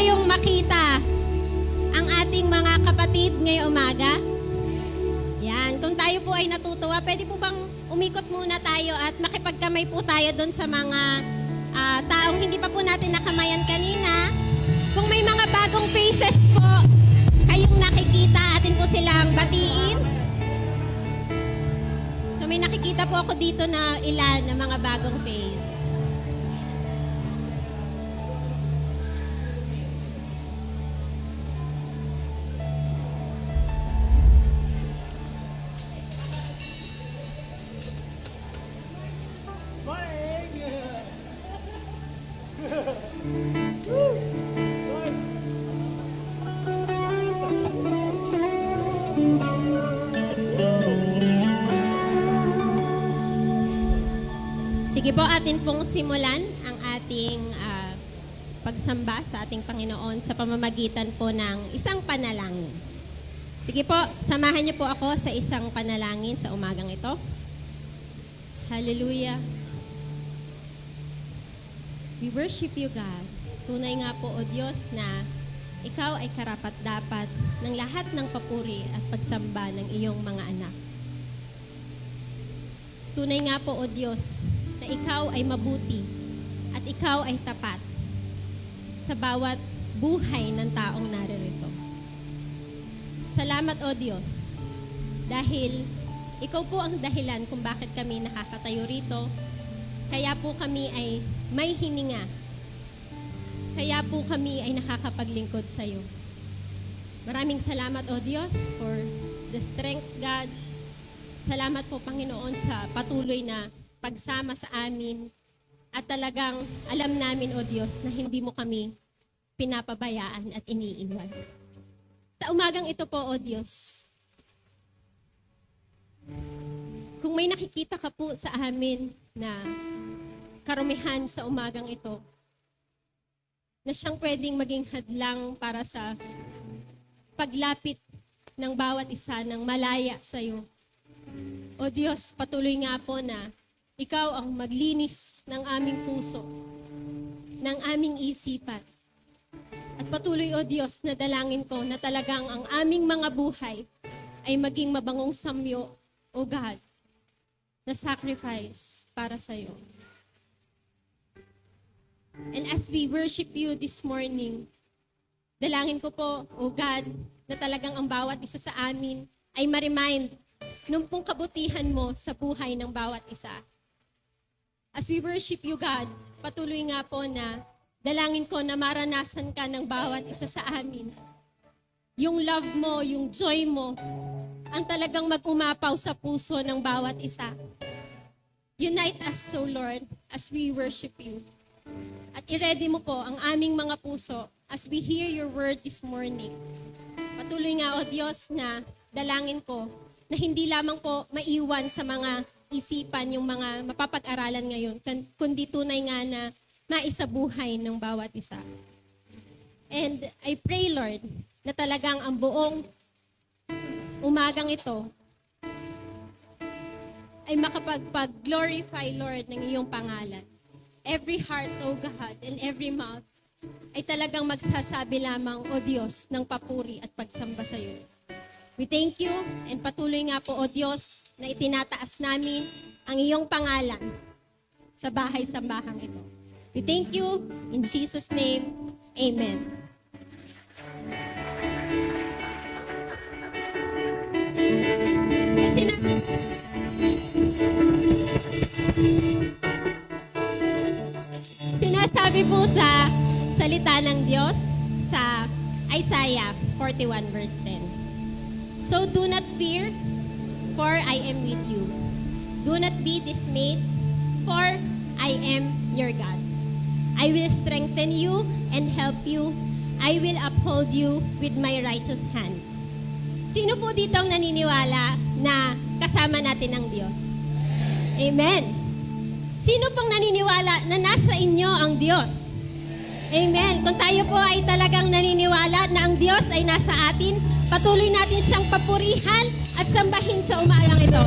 kayong makita ang ating mga kapatid ngayong umaga? Yan, kung tayo po ay natutuwa, pwede po bang umikot muna tayo at makipagkamay po tayo doon sa mga taong hindi pa po natin nakamayan kanina. Kung may mga bagong faces po kayong nakikita, atin po silang batiin. So may nakikita po ako dito na ilan na mga bagong face. Sige po, atin pong simulan ang ating pagsamba sa ating Panginoon sa pamamagitan po ng isang panalangin. Sige po, samahan niyo po ako sa isang panalangin sa umagang ito. Hallelujah. We worship you, God. Tunay nga po, O Diyos, na Ikaw ay karapat-dapat ng lahat ng papuri at pagsamba ng iyong mga anak. Tunay nga po, O Diyos, na Ikaw ay mabuti at Ikaw ay tapat sa bawat buhay ng taong naririto. Salamat, O Diyos, dahil Ikaw po ang dahilan kung bakit kami nakakatayo rito. Kaya po kami ay may hininga. Kaya po kami ay nakakapaglingkod sa iyo. Maraming salamat, O Diyos, for the strength, God. Salamat po, Panginoon, sa patuloy na pagsama sa amin. At talagang alam namin, O Diyos, na hindi mo kami pinapabayaan at iniiwan. Sa umagang ito po, O Diyos, kung may nakikita ka po sa amin na karumihan sa umagang ito, na siyang pwedeng maging hadlang para sa paglapit ng bawat isa ng malaya sa iyo. O Diyos, patuloy nga po na Ikaw ang maglinis ng aming puso, ng aming isipan. At patuloy, O Diyos, na dalangin ko na talagang ang aming mga buhay ay maging mabangong samyo, O God, na sacrifice para sa iyo. And as we worship you this morning, dalangin ko po, O God, na talagang ang bawat isa sa amin ay ma-remind nung pong kabutihan mo sa buhay ng bawat isa. As we worship you, God, patuloy nga po na dalangin ko na maranasan ka ng bawat isa sa amin. Yung love mo, yung joy mo, ang talagang mag-umapaw sa puso ng bawat isa. Unite us, so Lord, as we worship you. At i-ready mo po ang aming mga puso as we hear your word this morning. Patuloy nga, O Diyos, na dalangin ko na hindi lamang po maiwan sa mga isipan yung mga mapapag-aralan ngayon, kundi tunay nga na maisabuhay ng bawat isa. And I pray, Lord, na talagang ang buong umagang ito ay makapag-glorify, Lord, ng iyong pangalan. Every heart, O God, and every mouth ay talagang magsasabi lamang, O Diyos, ng papuri at pagsamba sa iyo. We thank you and patuloy nga po, O Diyos, na itinataas namin ang iyong pangalan sa bahay-sambahang ito. We thank you in Jesus' name. Amen. Sinasabi po sa salita ng Diyos sa Isaiah 41 verse 10. So do not fear, for I am with you. Do not be dismayed, for I am your God. I will strengthen you and help you. I will uphold you with my righteous hand. Sino po dito ang naniniwala na kasama natin ang Diyos? Amen. Sino pong naniniwala na nasa inyo ang Diyos? Amen. Kung tayo po ay talagang naniniwala na ang Diyos ay nasa atin, patuloy natin siyang papurihan at sambahin sa umagang ito.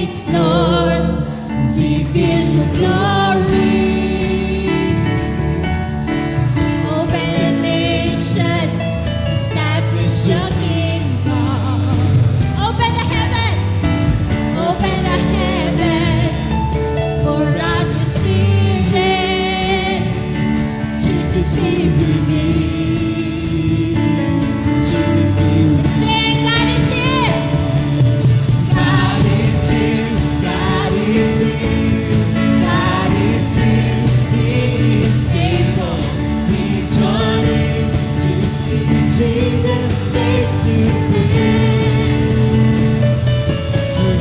gates, Lord, reveal your glory. Open the nations, establish your kingdom. Open the heavens, pour out your spirit. Jesus, be revealed. Jesus, be revealed. Sing, God is here. God is here. God is here. God is here. He is able. We join in to see Jesus face to face.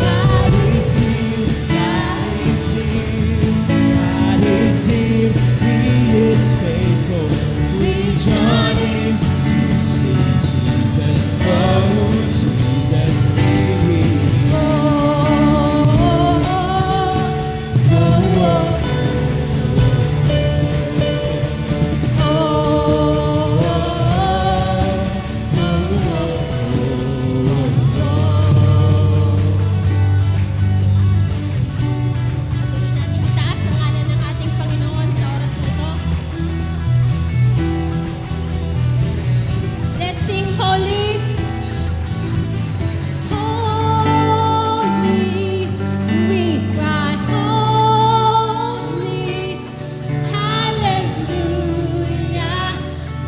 God is here. God is here. God is here. He is faithful. We join in to see Jesus. Oh, Jesus, be revealed. Patuloy natin itaas ang ngalan ng ating Panginoon sa oras na ito. Let's sing holy. Holy, we cry holy. Hallelujah,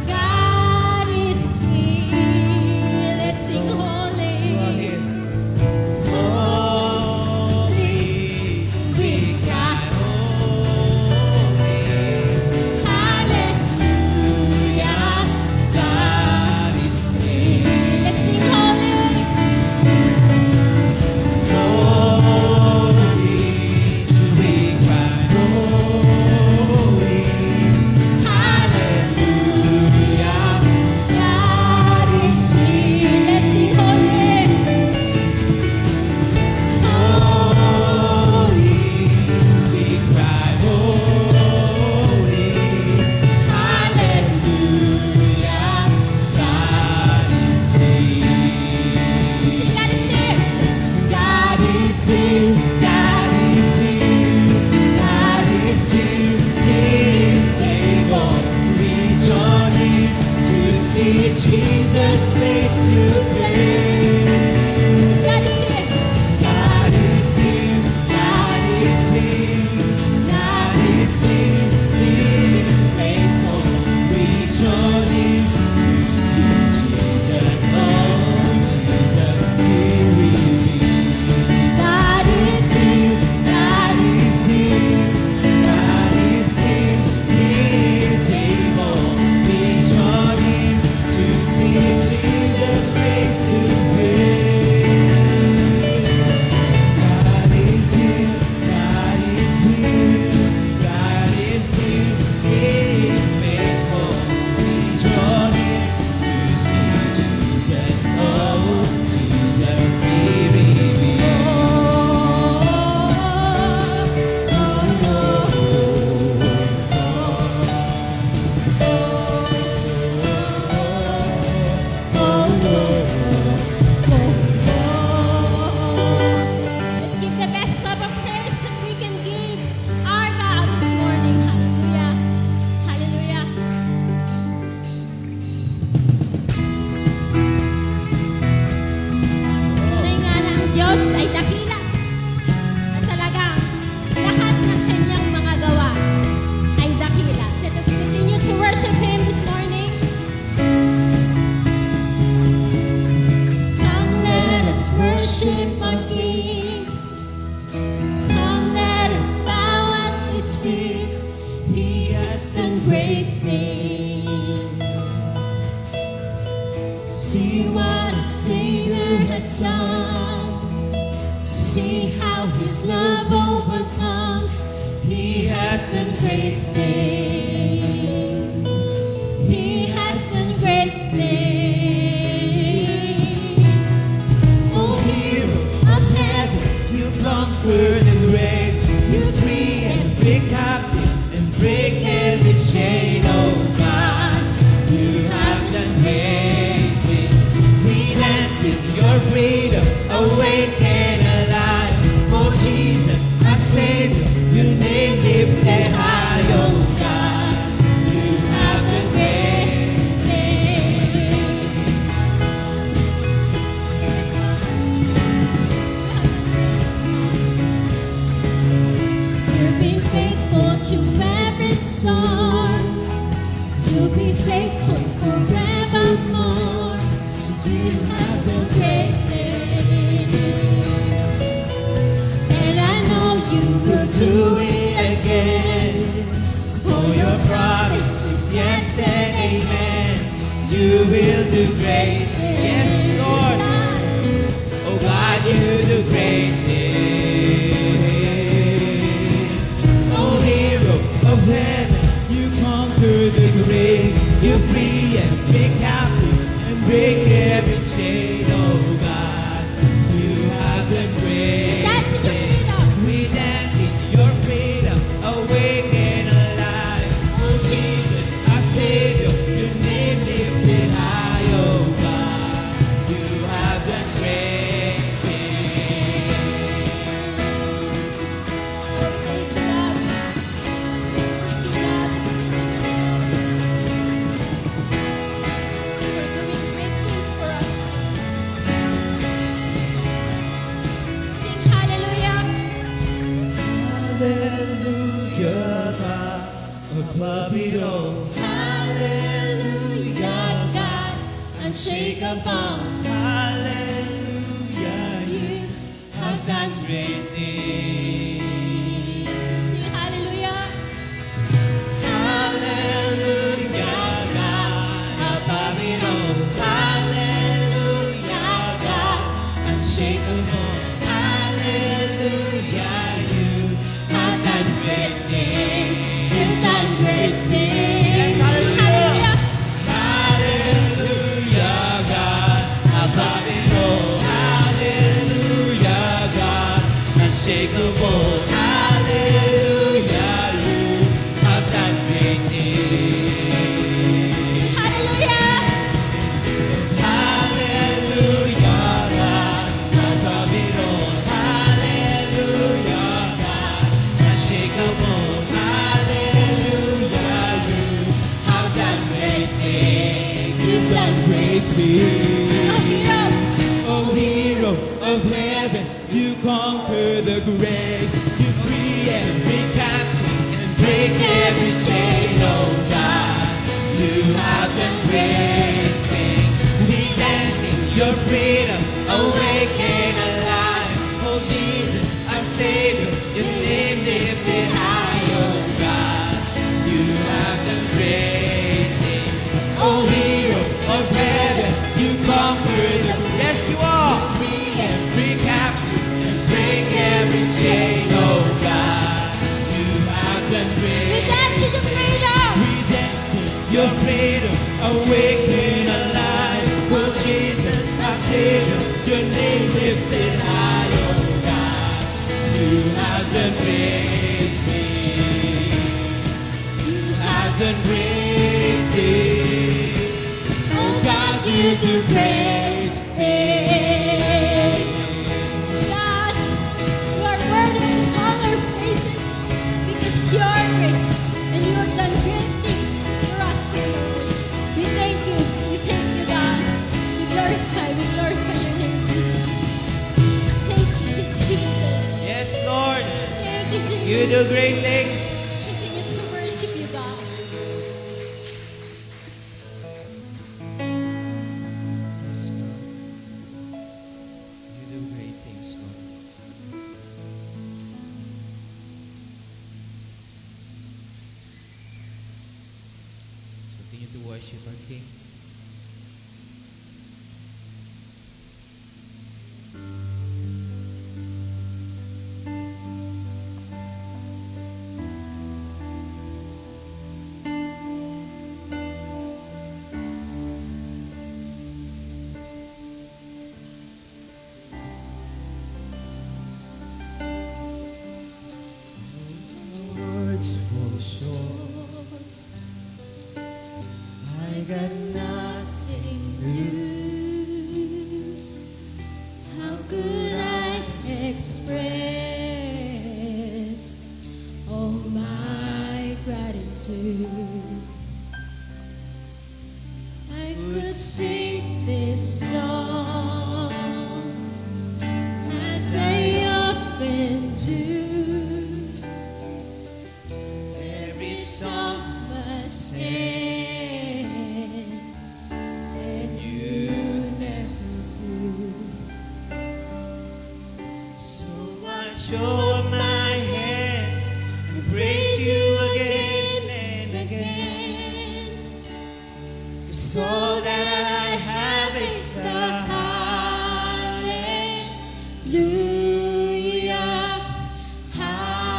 God is here. Let's sing holy. Holy, we cry holy. Hallelujah, God is here. Let's sing holy. Holy, we cry holy. Hallelujah, God is here. Let's sing holy. Holy, we cry holy. Hallelujah, God is here. Sing, God is here. God is here. God is here. God is here. He is able. We join in to see Jesus face to face. God is here. God is here. God is here. God is here. He is faithful. We join in to see Jesus. Oh, Jesus, be revealed. God is here. God is here. God is here. He is able. We join in to see Jesus face to face. God is here. God is here. God is here. He is faithful. We join in to see Jesus. Oh, Jesus, be Let's give the best cup of praise that we can give our God this morning. Hallelujah. Hallelujah. Tunay nga na ang Diyos ay dakila. At talagang lahat ng kanyang mga gawa ay dakila. Let us continue to worship Him this morning. Come, let us worship our King. Come, let us bow at His feet. He has done great things. See what a Savior has done. See how His love overcomes. He has done great things. He has done great things. Oh, hero of heaven, you conquer the grave. You free every captive and break every chain. Oh God, you have done great things. We dance in your freedom, awake and alive. Oh you will do great things. Yes, Lord. Oh God, you do great things. Oh hero of heaven, you conquer the grave. You free every captive and break every chain. Oh God, you have done great Dance in your things. freedom. We dance in your freedom, awake and alive. Oh Jesus, our Savior, your name lifted high. Oh God, you have done great things. Thank you, God. Thank you, God. You're doing great things for us. Sing hallelujah. Hallelujah, God, above it all. Hallelujah, God, unshakable. Hallelujah, you have done great things. Sing hallelujah. Hallelujah, God, above it all. Hallelujah, God, unshakable. Hallelujah, you have done great things. You've done great things. Yes, Sing hallelujah. hallelujah. Hallelujah, God, above it all. Hallelujah, God, unshakable. Hallelujah, you have done great things. Sing hallelujah. Hallelujah, God, above it all. Hallelujah, God, unshakable. Hallelujah, you have done great things. You've done great things. Sing oh hero. Oh hero of heaven, you conquer the grave. You free every captive and break every chain. Oh God, you have done great things. We dance in your freedom, awake and alive. Oh Jesus, our Savior, your name lifted high. Oh God, you have done great things. Oh hero of heaven, you conquer the yes you are. Free every captive and break every chain. Oh God, you have done We great. dance in your freedom. We dance in your freedom, awake and alive. Oh Jesus, our Savior, your name lifted high. Oh God, you have done great things. You have done great things. Oh God, you do great things. God, you are worthy of all our praises because you are great and you have done great things for us, Lord. We thank you, God. We glorify your name, Jesus. Thank you, Jesus. Yes, Lord, Thank you, Jesus. you do great things. Continue to worship you, God. You do great things, Lord. Let's continue to worship our King. Words fall short. I got nothing new. How could I express all my gratitude? I could sing this song as I often do. Every song must end, and you never do. So I show up my hands and praise you again and again. 'Cause all that the hallelujah, hallelujah.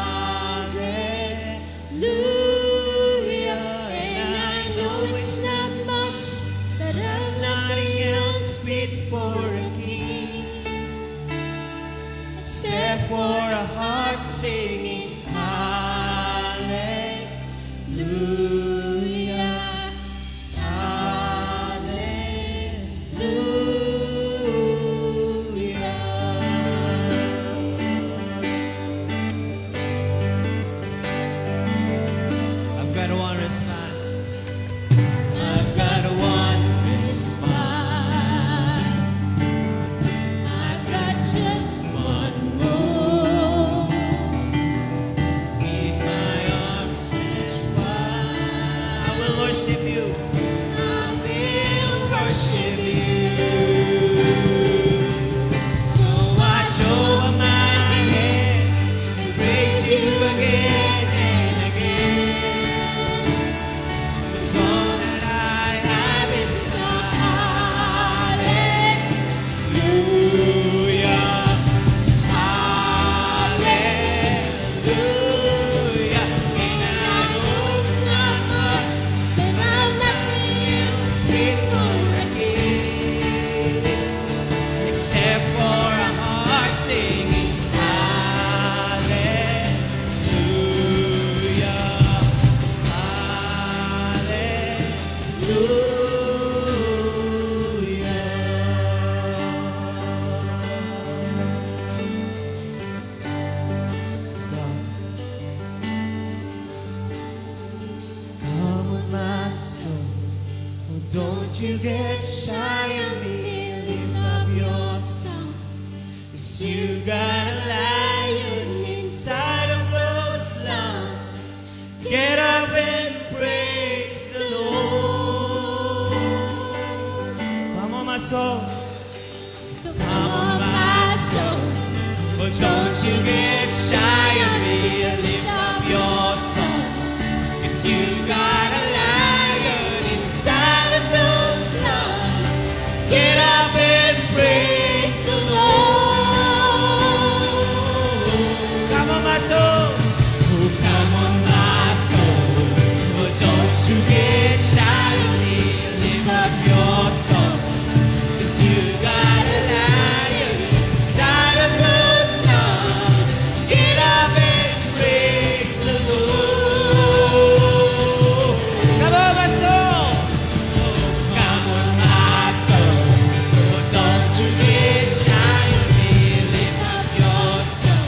And I know it's not much, but I've nothing else fit for a king, except for a heart singing hallelujah, hallelujah. I've got one response. I've got one response. I've got just one more. With my arms stretched wide, I will worship you. I will worship you. So watch over my hands and praise you again and again. The song that I have is a hallelujah, hallelujah. And I know it's not much, but I've nothing else fit for a king, except for a heart singing hallelujah, come on, my soul, oh, don't you get shy of me, lift up your song. 'Cause you got a lion inside of those lungs. Get up and praise the Lord. Come on, my soul. So Come on, my soul. But don't you get shy of me. Lift up your song. 'Cause you got a lion inside of those lungs. Get up and praise the Lord. Come on, my soul. Oh, come on, my soul. But don't you get shy of me. Lift up your song. 'Cause you got a lion inside of those lungs. Get up and praise the Lord. Come on, my soul. Oh, come on, my soul. Oh, don't you get shy of me. Lift up your song.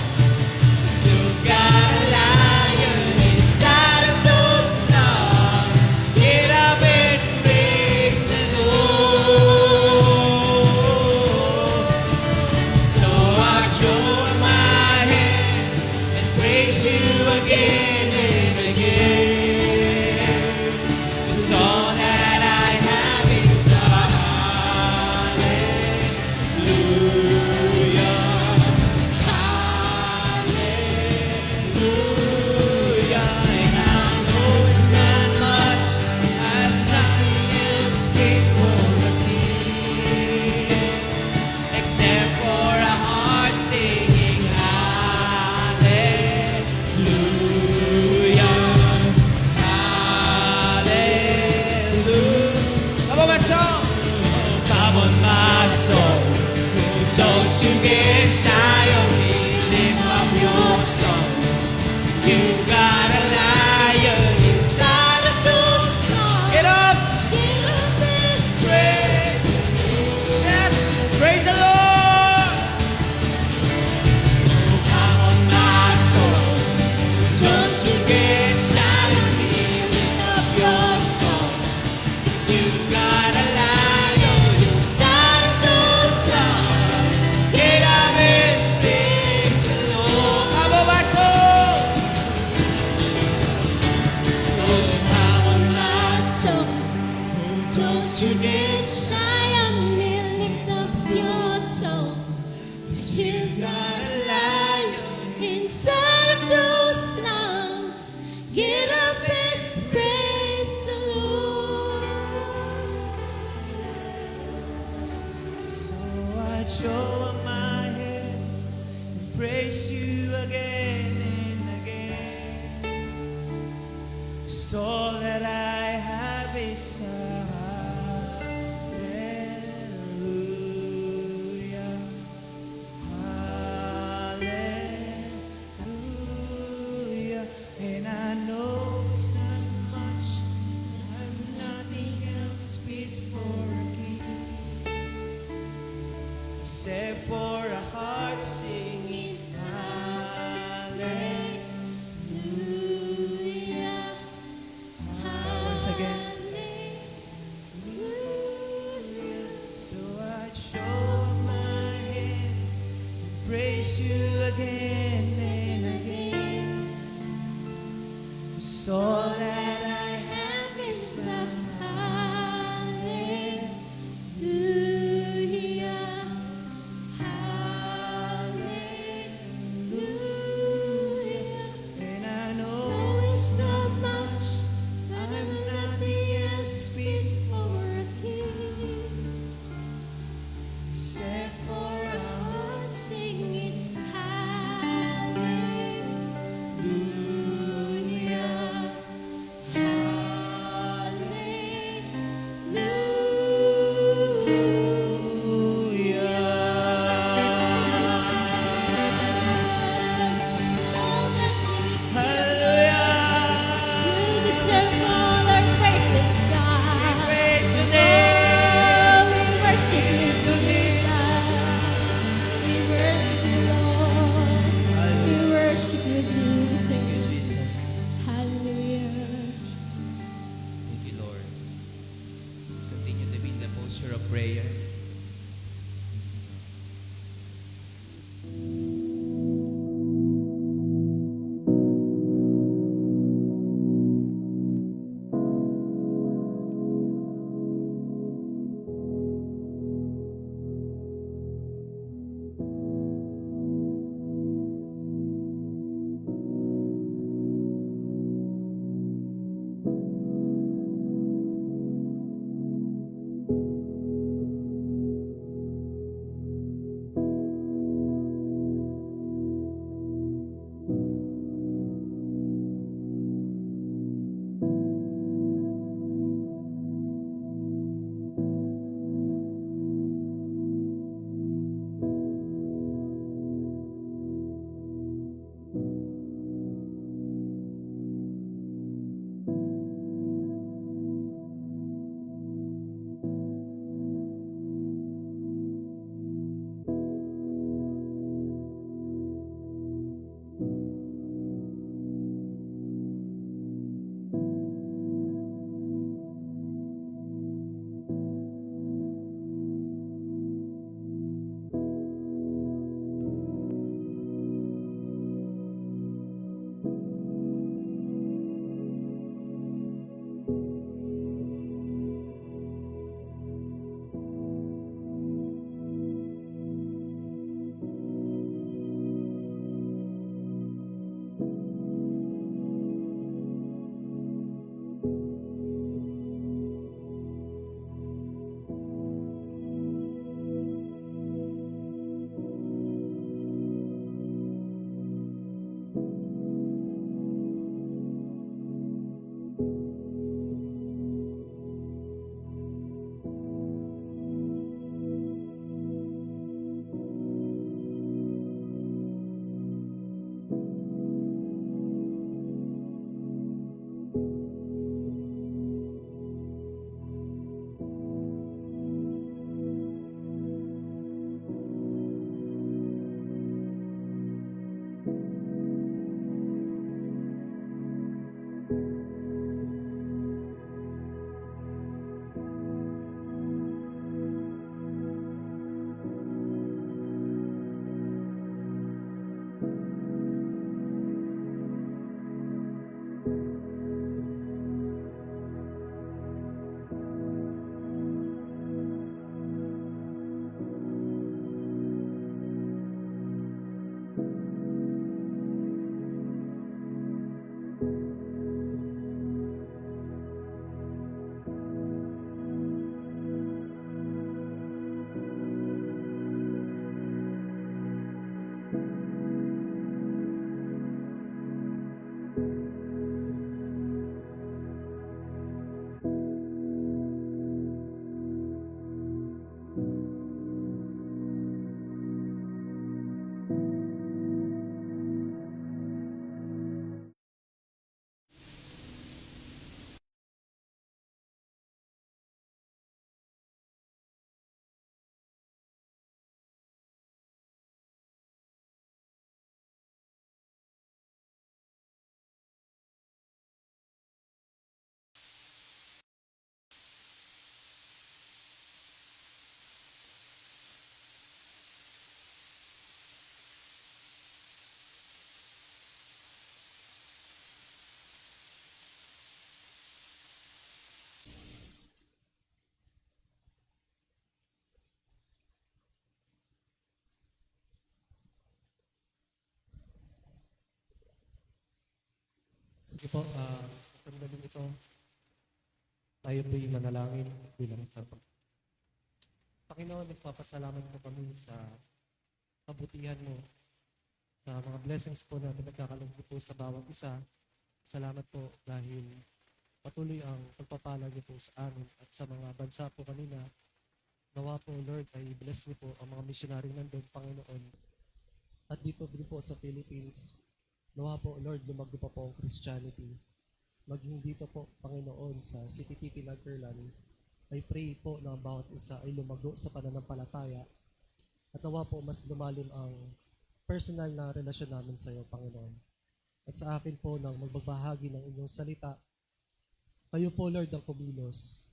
'Cause you got a lion inside of those lungs. Get up and praise the Lord. So I join my hands and praise you again and again. 'Cause all that I have is a hallelujah, hallelujah. And I know it's not much, I've nothing else fit for a king, except for a heart singing hallelujah, hallelujah. Come on, my soul. Come on, my soul. Don't you get shy of me. Lift up your song. You got a lion inside of those lungs. Get up. Get up and praise. Yes, praise the Lord. Come on, my soul. Don't you get shy of me. Lift up your song. 'Cause you got a lion inside of those lungs. Get up and praise the Lord. Come on, my soul. Oh, come on, my soul. Don't you get shy of me. Lift up your soul. 'Cause you got a lion inside of those lungs. Get up and praise the Lord. show up my hands and praise you again and again. 'Cause all that I have is hallelujah, hallelujah. And I know it's not much, I'm nothing else fit for a king, except for a heart singing hallelujah. Once again. So I show my hands, praise you again and again. 'Cause all that I have is a hallelujah, hallelujah. And I know it's not much, I'm nothing else fit for a king, except for a heart singing hallelujah, You deserve all our praises, God. praise your Oh, name. we worship you, Jesus. We worship you, Lord. We worship you, Jesus. Thank you, Jesus. Hallelujah. Thank you, Lord. Let's continue to be in the posture of prayer. Sige po, sa sandaling ito, tayo po'y manalangin bilang isa. Panginoon, nagpapasalamat po kami sa kabutihan mo, sa mga blessings po na pinagkakalungkot po sa bawat isa. Salamat po dahil patuloy ang pagpapala niyo po sa amin at sa mga bansa po kanina. Nawa po, Lord, ay bless niyo po ang mga missionary nandun, Panginoon. At dito din po sa Philippines, nawa po, Lord, lumago pa po ang Christianity. Maging dito po, Panginoon, sa CTTP Nagperlan, I pray po na ang bawat isa ay lumago sa pananampalataya at nawa po mas lumalim ang personal na relasyon namin sa iyo, Panginoon. At sa akin po nang magbabahagi ng inyong salita, kayo po, Lord, ang kumilos.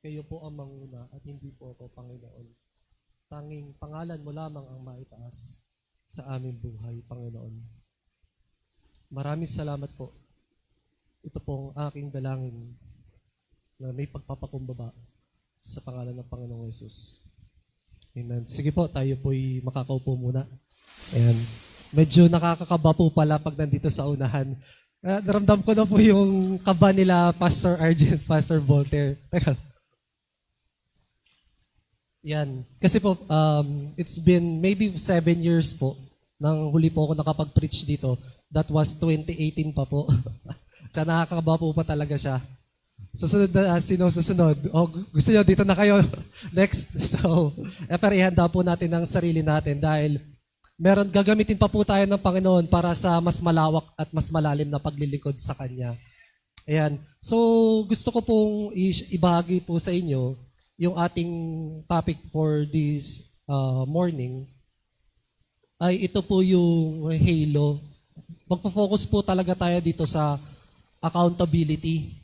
Kayo po ang manguna at hindi po ako, Panginoon. Tanging pangalan mo lamang ang maitaas sa aming buhay, Panginoon. Maraming salamat po. Ito po ang aking dalangin na may pagpapakumbaba sa pangalan ng Panginoong Yesus. Amen. Sige po, tayo po'y makakaupo muna. Ayan. Medyo nakakakaba po pala pag nandito sa unahan. Naramdam ko na po yung kaba nila Pastor Argent, Pastor Voltaire. Teka. Yan. Kasi po, it's been maybe 7 years po nang huli po ako nakapag-preach dito. That was 2018 pa po. Tsaka nakakakaba po pa talaga siya. Susunod na, sino susunod? O gusto nyo, dito na kayo. Next. So, pero ihanda po natin ang sarili natin dahil gagamitin pa po tayo ng Panginoon para sa mas malawak at mas malalim na paglilingkod sa Kanya. Ayan. So, gusto ko pong ibahagi po sa inyo yung ating topic for this morning ay ito po yung halo. Magpo-focus po talaga tayo dito sa accountability.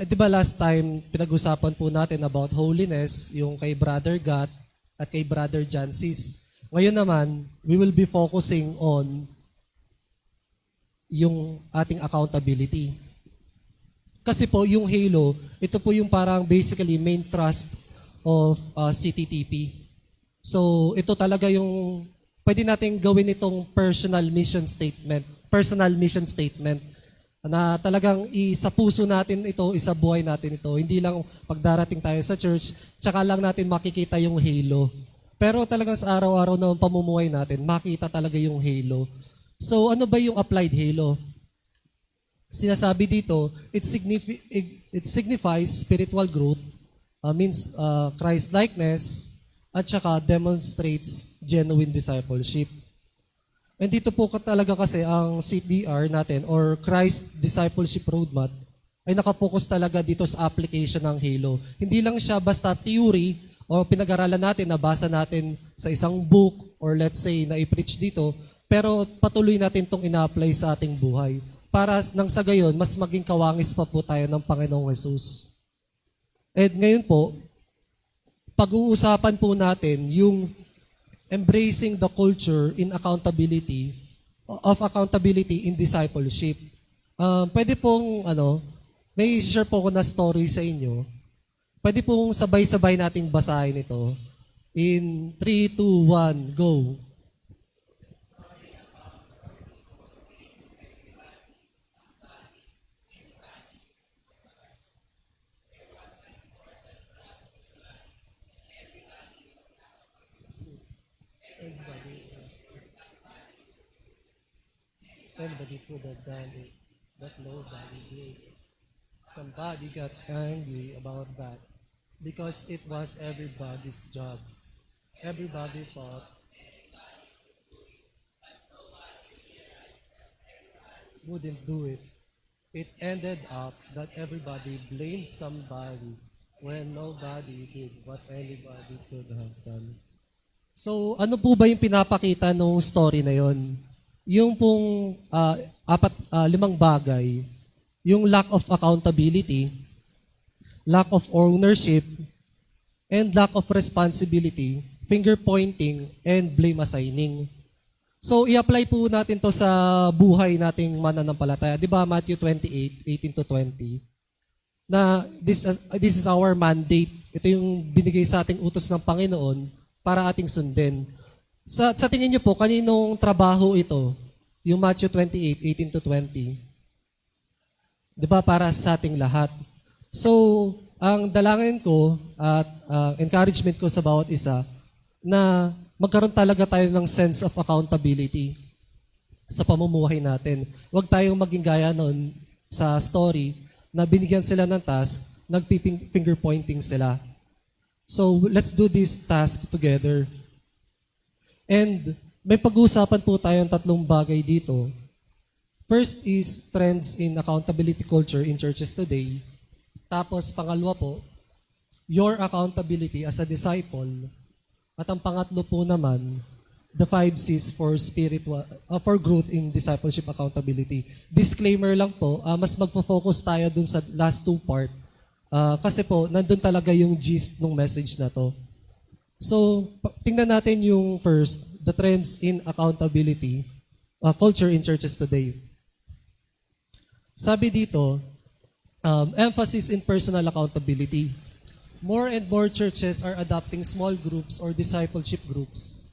Di ba last time, pinag-usapan po natin about holiness, yung kay Brother Gat at kay Brother Jancis. Ngayon naman, we will be focusing on yung ating accountability. Kasi po, yung halo, ito po yung parang basically main thrust of CTTP. So, ito talaga yung pwede natin gawin itong personal mission statement na talagang sa puso natin ito, isa buhay natin ito. Hindi lang pagdarating tayo sa church, tsaka lang natin makikita yung halo. Pero talagang sa araw-araw na pamumuhay natin, makita talaga yung halo. So ano ba yung applied halo? Sinasabi dito, it signifies spiritual growth, means Christ-likeness, at saka demonstrates genuine discipleship. And dito po talaga kasi ang CDR natin or Christ Discipleship Roadmap ay nakafocus talaga dito sa application ng halo. Hindi lang siya basta theory o pinag-aralan natin, nabasa natin sa isang book or let's say na i-preach dito, pero patuloy natin itong ina-apply sa ating buhay para nang sa gayon, mas maging kawangis pa po tayo ng Panginoong Jesus. And ngayon po, pag-uusapan po natin yung embracing the culture in accountability in discipleship. Pwede pong may share po ko na story sa inyo. Pwede pong sabay-sabay nating basahin ito. In 3, 2, 1, go. Everybody could have done it, but nobody did. Somebody got angry about that because it was everybody's job. Everybody thought wouldn't do it. It ended up that everybody blamed somebody when nobody did what anybody could have done. So, ano po ba yung pinapakita nung story na yon? Yung pong 5 bagay, yung lack of accountability, lack of ownership, and lack of responsibility, finger pointing, and blame assigning. So, i-apply po natin to sa buhay nating mananampalataya. Di ba, Matthew 28:18-20, na this is our mandate. Ito yung binigay sa ating utos ng Panginoon para ating sundin. Sa tingin niyo po, kaninong trabaho ito? yung Matthew 28:18-20. Di ba, para sa ating lahat. So, ang dalangin ko at encouragement ko sa bawat isa na magkaroon talaga tayo ng sense of accountability sa pamumuhay natin. Huwag tayong maging gaya noon sa story na binigyan sila ng task, nag-finger pointing sila. So, let's do this task together. And may pag-uusapan po tayong tatlong bagay dito. First is trends in accountability culture in churches today. Tapos pangalawa po, your accountability as a disciple. At ang pangatlo po naman, the 5 C's for for growth in discipleship accountability. Disclaimer lang po, mas magfo-focus tayo dun sa last 2 part. Kasi po, nandun talaga yung gist ng message na to. So, tingnan natin yung first, the trends in accountability culture in churches today. Sabi dito, emphasis in personal accountability. More and more churches are adopting small groups or discipleship groups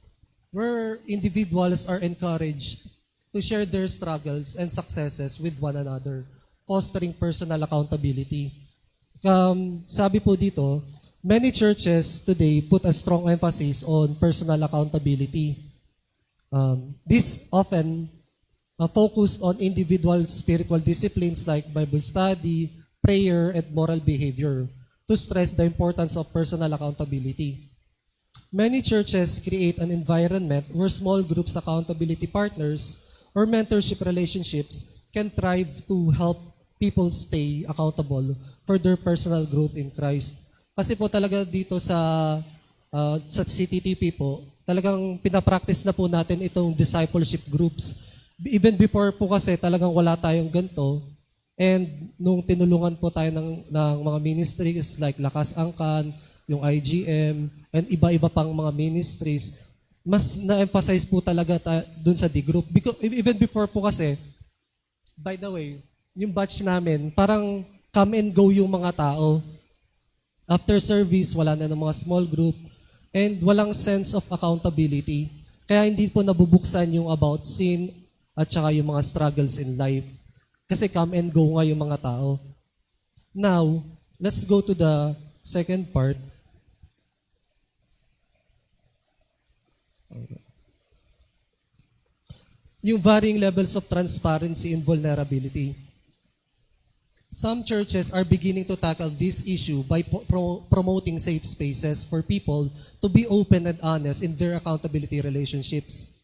where individuals are encouraged to share their struggles and successes with one another, fostering personal accountability. Sabi po dito, many churches today put a strong emphasis on personal accountability. This often focused on individual spiritual disciplines like Bible study, prayer, and moral behavior to stress the importance of personal accountability. Many churches create an environment where small groups, accountability partners, or mentorship relationships can thrive to help people stay accountable for their personal growth in Christ. Kasi po talaga dito sa CTTP po, talagang pinapractice na po natin itong discipleship groups. Even before po kasi talagang wala tayong ganito. And nung tinulungan po tayo ng mga ministries like Lakas Angkan, yung IGM, and iba-iba pang mga ministries, mas na-emphasize po talaga dun sa D-group. Even before po kasi, by the way, yung batch namin, parang come and go yung mga tao. After service, wala na ng mga small group, and walang sense of accountability. Kaya hindi po nabubuksan yung about sin at saka yung mga struggles in life. Kasi come and go nga yung mga tao. Now, let's go to the second part. Yung varying levels of transparency and vulnerability. Some churches are beginning to tackle this issue by promoting safe spaces for people to be open and honest in their accountability relationships.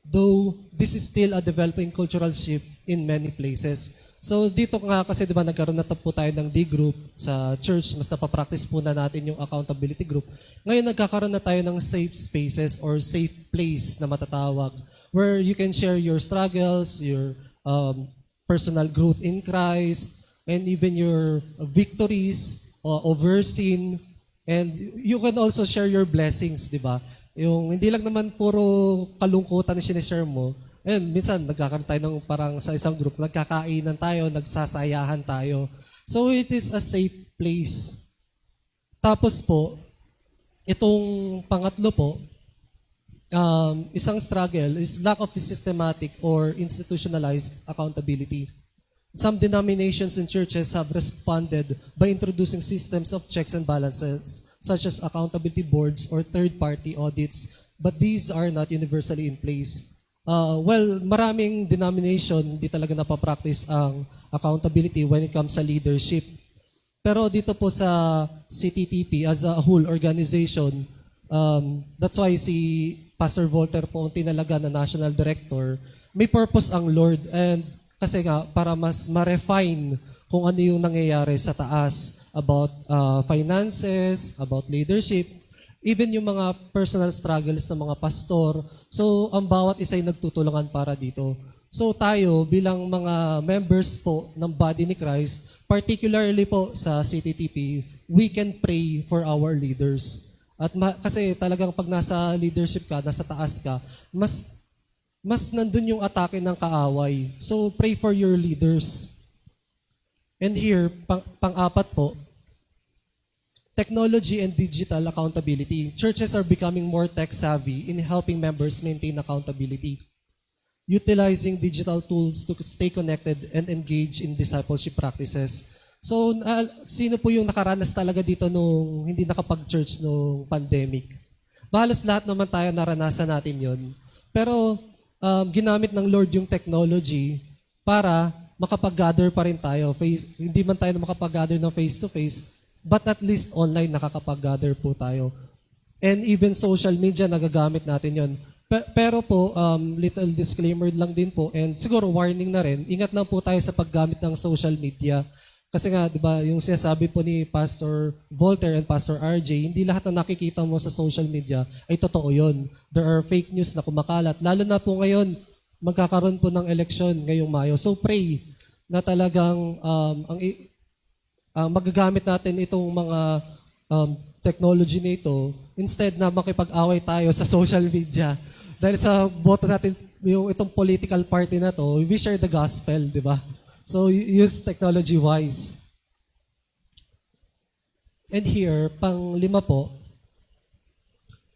Though this is still a developing cultural shift in many places. So dito nga kasi 'di ba nagkaroon na po tayo ng D-group sa church, mas napapractice po na natin yung accountability group. Ngayon nagkakaroon na tayo ng safe spaces or safe place na matatawag where you can share your struggles, your personal growth in Christ, and even your victories over sin, and you can also share your blessings, 'di ba? Yung hindi lang naman puro kalungkutan na sinishare mo. Ayun, minsan nagkakaroon tayo ng parang sa isang group, nagkakainan tayo, nagsasayahan tayo. So it is a safe place. Tapos po, itong pangatlo po, isang struggle is lack of systematic or institutionalized accountability. Some denominations and churches have responded by introducing systems of checks and balances, such as accountability boards or third-party audits, but these are not universally in place. Maraming denomination di talaga napapractice ang accountability when it comes sa leadership. Pero dito po sa CTTP as a whole organization, that's why si Pastor Volter po ang tinalaga na National Director, may purpose ang Lord, and kasi nga para mas ma-refine kung ano yung nangyayari sa taas about finances, about leadership, even yung mga personal struggles ng mga pastor. So, ang bawat isa ay nagtutulungan para dito. So, tayo bilang mga members po ng body ni Christ, particularly po sa CTTP, we can pray for our leaders. At kasi talagang pag nasa leadership ka, nasa taas ka, mas nandun yung atake ng kaaway. So, pray for your leaders. And here, pang-apat po, technology and digital accountability. Churches are becoming more tech-savvy in helping members maintain accountability. utilizing digital tools to stay connected and engage in discipleship practices. So, sino po yung nakaranas talaga dito nung hindi nakapag-church nung pandemic? Halos lahat naman tayo naranasan natin yon. Pero ginamit ng Lord yung technology para makapag-gather pa rin tayo. Hindi man tayo makapag-gather ng face-to-face, but at least online nakakapag-gather po tayo. And even social media, nagagamit natin yon. Pero po, little disclaimer lang din po, and siguro warning na rin, ingat lang po tayo sa paggamit ng social media. Kasi nga, di ba, yung sinasabi po ni Pastor Voltaire and Pastor RJ, hindi lahat na nakikita mo sa social media ay totoo yon. There are fake news na kumakalat. Lalo na po ngayon, magkakaroon po ng eleksyon ngayong Mayo. So pray na talagang magagamit natin itong mga technology nito instead na makipag-away tayo sa social media. Dahil sa boto natin, yung itong political party na to, we share the gospel, di ba? So use technology wise. And here, pang-5 po,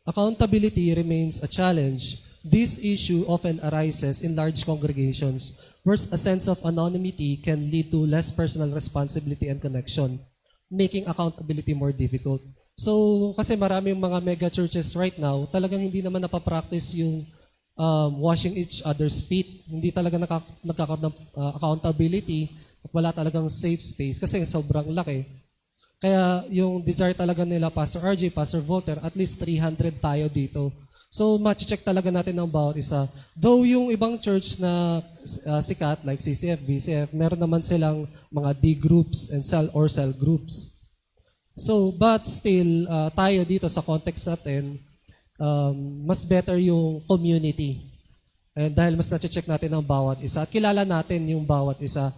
accountability remains a challenge. This issue often arises in large congregations where a sense of anonymity can lead to less personal responsibility and connection, making accountability more difficult. So, kasi maraming mga mega churches right now, talagang hindi naman napapractice yung washing each other's feet. Hindi talaga nagkakaroon ng accountability at wala talagang safe space kasi sobrang laki. Kaya yung desire talaga nila, Pastor RJ, Pastor Voltaire, at least 300 tayo dito. So, check talaga natin ng bawat isa. Though yung ibang church na sikat, like CCF, VCF, meron naman silang mga D groups and cell groups. So, but still, tayo dito sa context natin, mas better yung community. And dahil mas na-check natin ang bawat isa, at kilala natin yung bawat isa.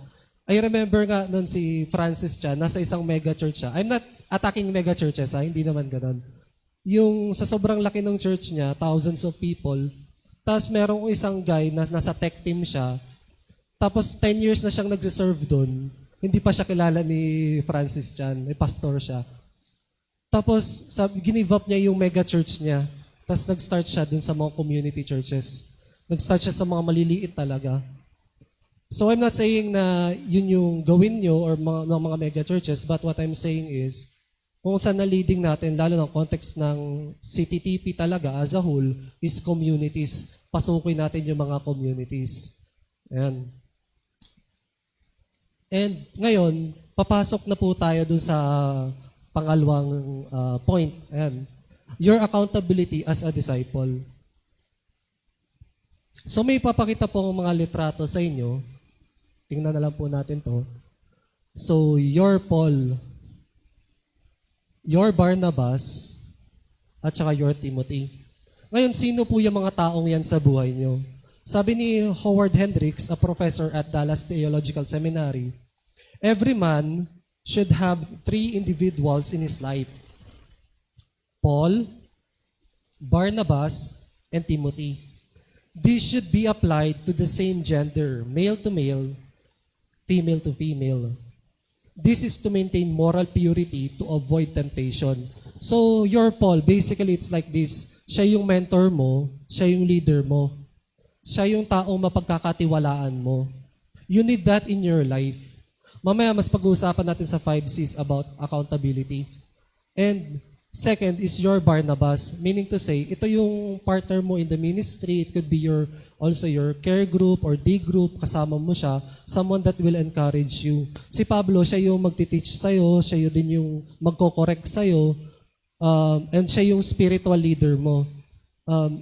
I remember nga nun si Francis Chan, nasa isang mega church siya. I'm not attacking mega churches, hindi naman ganun. Yung sa sobrang laki ng church niya, thousands of people, tapos merong isang guy na nasa tech team siya, tapos 10 years na siyang nagsiserve doon, hindi pa siya kilala ni Francis Chan, may pastor siya. Tapos ginive up niya yung mega church niya, tapos nag-start siya doon sa mga community churches. Nag-start siya sa mga maliliit talaga. So I'm not saying na yun yung gawin nyo or mga mega churches, but what I'm saying is, kung saan na leading natin, lalo ng context ng CTTP talaga as a whole, is communities. Pasukin natin yung mga communities. Ayan. And ngayon, papasok na po tayo dun sa pangalawang point. Ayan. Your accountability as a disciple. So may papakita po ang mga litrato sa inyo. Tingnan na lang po natin to. So, your Paul, your Barnabas, at saka your Timothy. Ngayon, sino po yung mga taong yan sa buhay nyo? Sabi ni Howard Hendricks, a professor at Dallas Theological Seminary, every man should have 3 individuals in his life. Paul, Barnabas, and Timothy. These should be applied to the same gender, male to male, female to female. This is to maintain moral purity to avoid temptation. So, your Paul, basically it's like this. Siya yung mentor mo, siya yung leader mo. Siya yung taong mapagkakatiwalaan mo. You need that in your life. Mamaya mas pag-uusapan natin sa 5 C's about accountability. And second is your Barnabas, meaning to say, ito yung partner mo in the ministry. It could be also your care group or D group, kasama mo siya, someone that will encourage you. Si Pablo, siya yung magtiteach sa'yo, siya din yung magko-correct sa'yo, and siya yung spiritual leader mo.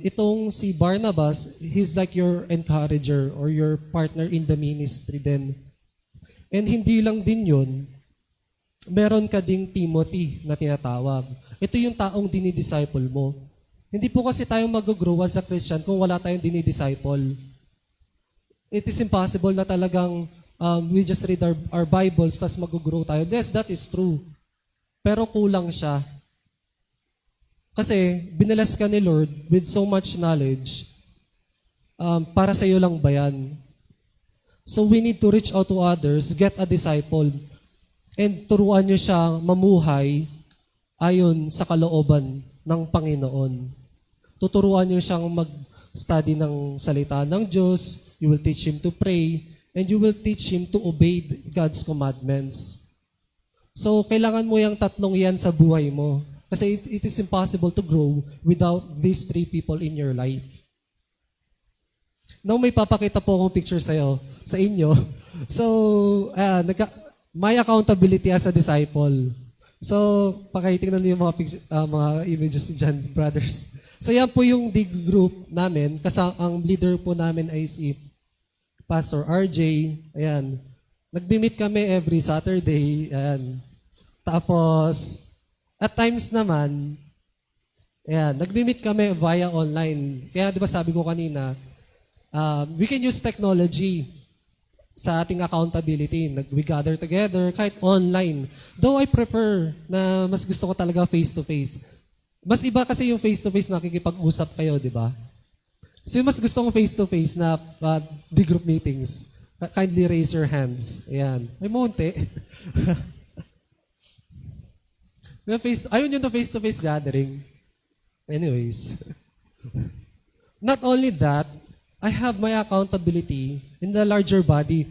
Itong si Barnabas, he's like your encourager or your partner in the ministry din. And hindi lang din yun, meron ka ding Timothy na tinatawag. Ito yung taong dinidisciple mo. Hindi po kasi tayo mag-grow as a Christian kung wala tayong dinidisciple. It is impossible na talagang we just read our Bibles tas mag-grow tayo. Yes, that is true. Pero kulang siya. Kasi binalas ka ni Lord with so much knowledge, para sa iyo lang ba yan? So we need to reach out to others, get a disciple, and turuan nyo siya mamuhay ayon sa kalooban ng Panginoon. Tuturuan nyo siyang study ng salita ng Diyos, you will teach him to pray, and you will teach him to obey God's commandments. So, kailangan mo yung tatlong yan sa buhay mo. Kasi it is impossible to grow without these three people in your life. Now, may papakita po akong picture sa inyo. So, my accountability as a disciple. So, pakitingnan niyo yung mga images dyan, brothers. So, yan po yung dig group namin. Kasi ang leader po namin ay si Pastor RJ. Ayan. Nagbi-meet kami every Saturday. Ayan. Tapos, at times naman, ayan, nagbi-meet kami via online. Kaya di ba sabi ko kanina, we can use technology sa ating accountability. We gather together kahit online. Though I prefer na mas gusto ko talaga face-to-face. Mas iba kasi yung face-to-face na nakikipag-usap kayo, di ba? So mas gusto ko face-to-face na the group meetings. Kindly raise your hands. Ayan. May monte. Ayun yung the face-to-face gathering. Anyways. Not only that, I have my accountability in the larger body.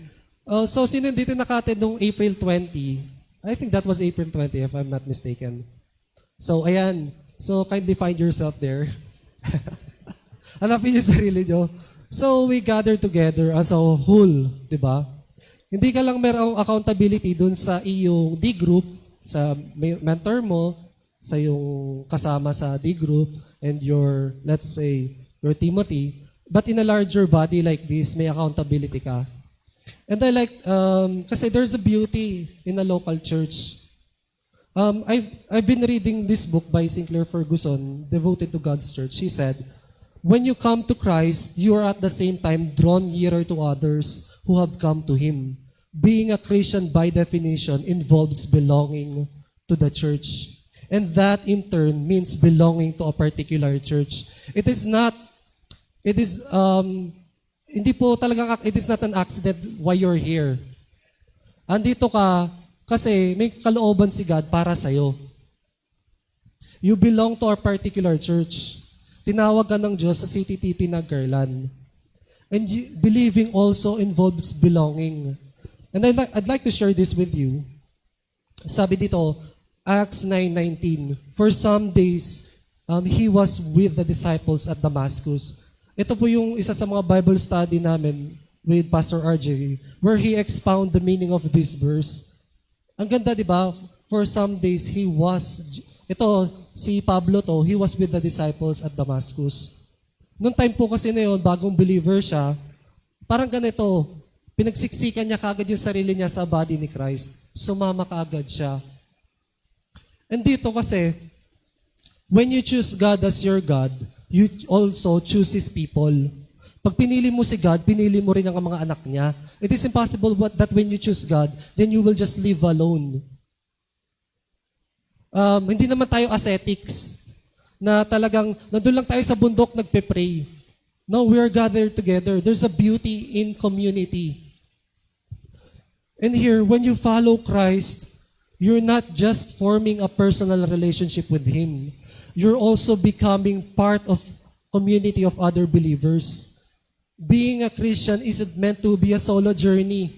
So, sino dito nakated nung April 20? I think that was April 20 if I'm not mistaken. So, ayan. So, kindly find yourself there. Hanapin yung sarili nyo. So, we gather together as a whole, di ba? Hindi ka lang merong accountability dun sa iyong D group, sa mentor mo, sa iyong kasama sa D group, and your, let's say, your Timothy, but in a larger body like this, may accountability ka. And I like, kasi there's a beauty in a local church. I've been reading this book by Sinclair Ferguson, devoted to God's church. He said, when you come to Christ, you are at the same time drawn nearer to others who have come to Him. Being a Christian by definition involves belonging to the church. And that in turn means belonging to a particular church. It is not an accident why you're here. Andito ka kasi may kalooban si God para sa'yo. You belong to a particular church. Tinawag ka ng Diyos sa CTTP Nagcarlan. And believing also involves belonging. And I'd like to share this with you. Sabi dito, Acts 9:19, for some days, he was with the disciples at Damascus. Ito po yung isa sa mga Bible study namin with Pastor RJ, where he expound the meaning of this verse. Ang ganda, di ba? For some days, si Pablo he was with the disciples at Damascus. Noong time po kasi na yun, bagong believer siya, parang ganito, pinagsiksikan niya kagad yung sarili niya sa body ni Christ. Sumama kaagad siya. And dito kasi, when you choose God as your God, you also choose His people. Pag pinili mo si God, pinili mo rin ang mga anak niya. It is impossible that when you choose God, then you will just live alone. Hindi naman tayo ascetics na talagang nandun lang tayo sa bundok nagpe-pray. No, we are gathered together. There's a beauty in community. And here, when you follow Christ, you're not just forming a personal relationship with Him. You're also becoming part of community of other believers. Being a Christian isn't meant to be a solo journey.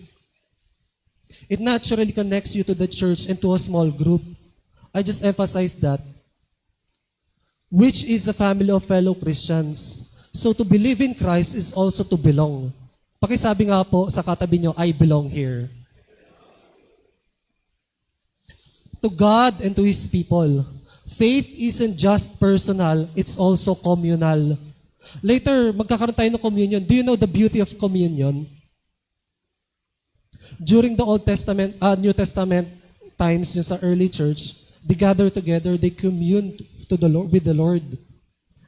It naturally connects you to the church and to a small group. I just emphasize that. Which is a family of fellow Christians. So to believe in Christ is also to belong. Pakisabi nga po sa katabi nyo, I belong here. To God and to His people. Faith isn't just personal, it's also communal. Later, magkakaroon tayo ng communion. Do you know the beauty of communion? During the Old Testament, New Testament times, yung sa early church, they gather together, they commune with the Lord.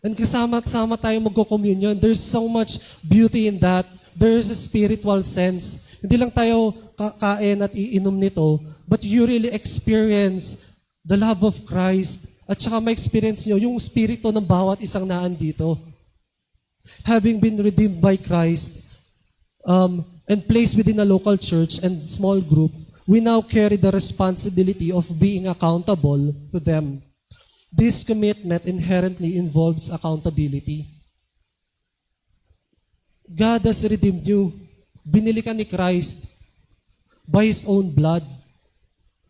And kasama-sama tayo magko-communion. There's so much beauty in that. There is a spiritual sense. Hindi lang tayo kakain at iinom nito, but you really experience the love of Christ. At saka ma-experience nyo yung spirito ng bawat isang naandito. Having been redeemed by Christ and placed within a local church and small group, we now carry the responsibility of being accountable to them. This commitment inherently involves accountability. God has redeemed you. Binili ka ni Christ by His own blood.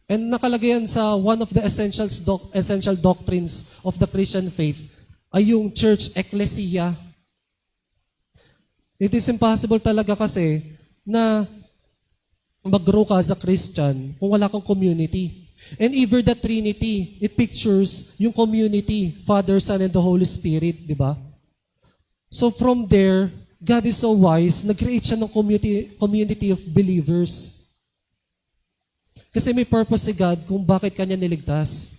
And nakalagay yan sa one of the essential doctrines of the Christian faith ay yung church ecclesia. It is impossible talaga kasi na mag-grow ka as a Christian kung wala kang community. And even the Trinity, it pictures yung community, Father, Son, and the Holy Spirit, di ba? So from there, God is so wise, nag-create siya ng community of believers. Kasi may purpose si God kung bakit kanya niligtas.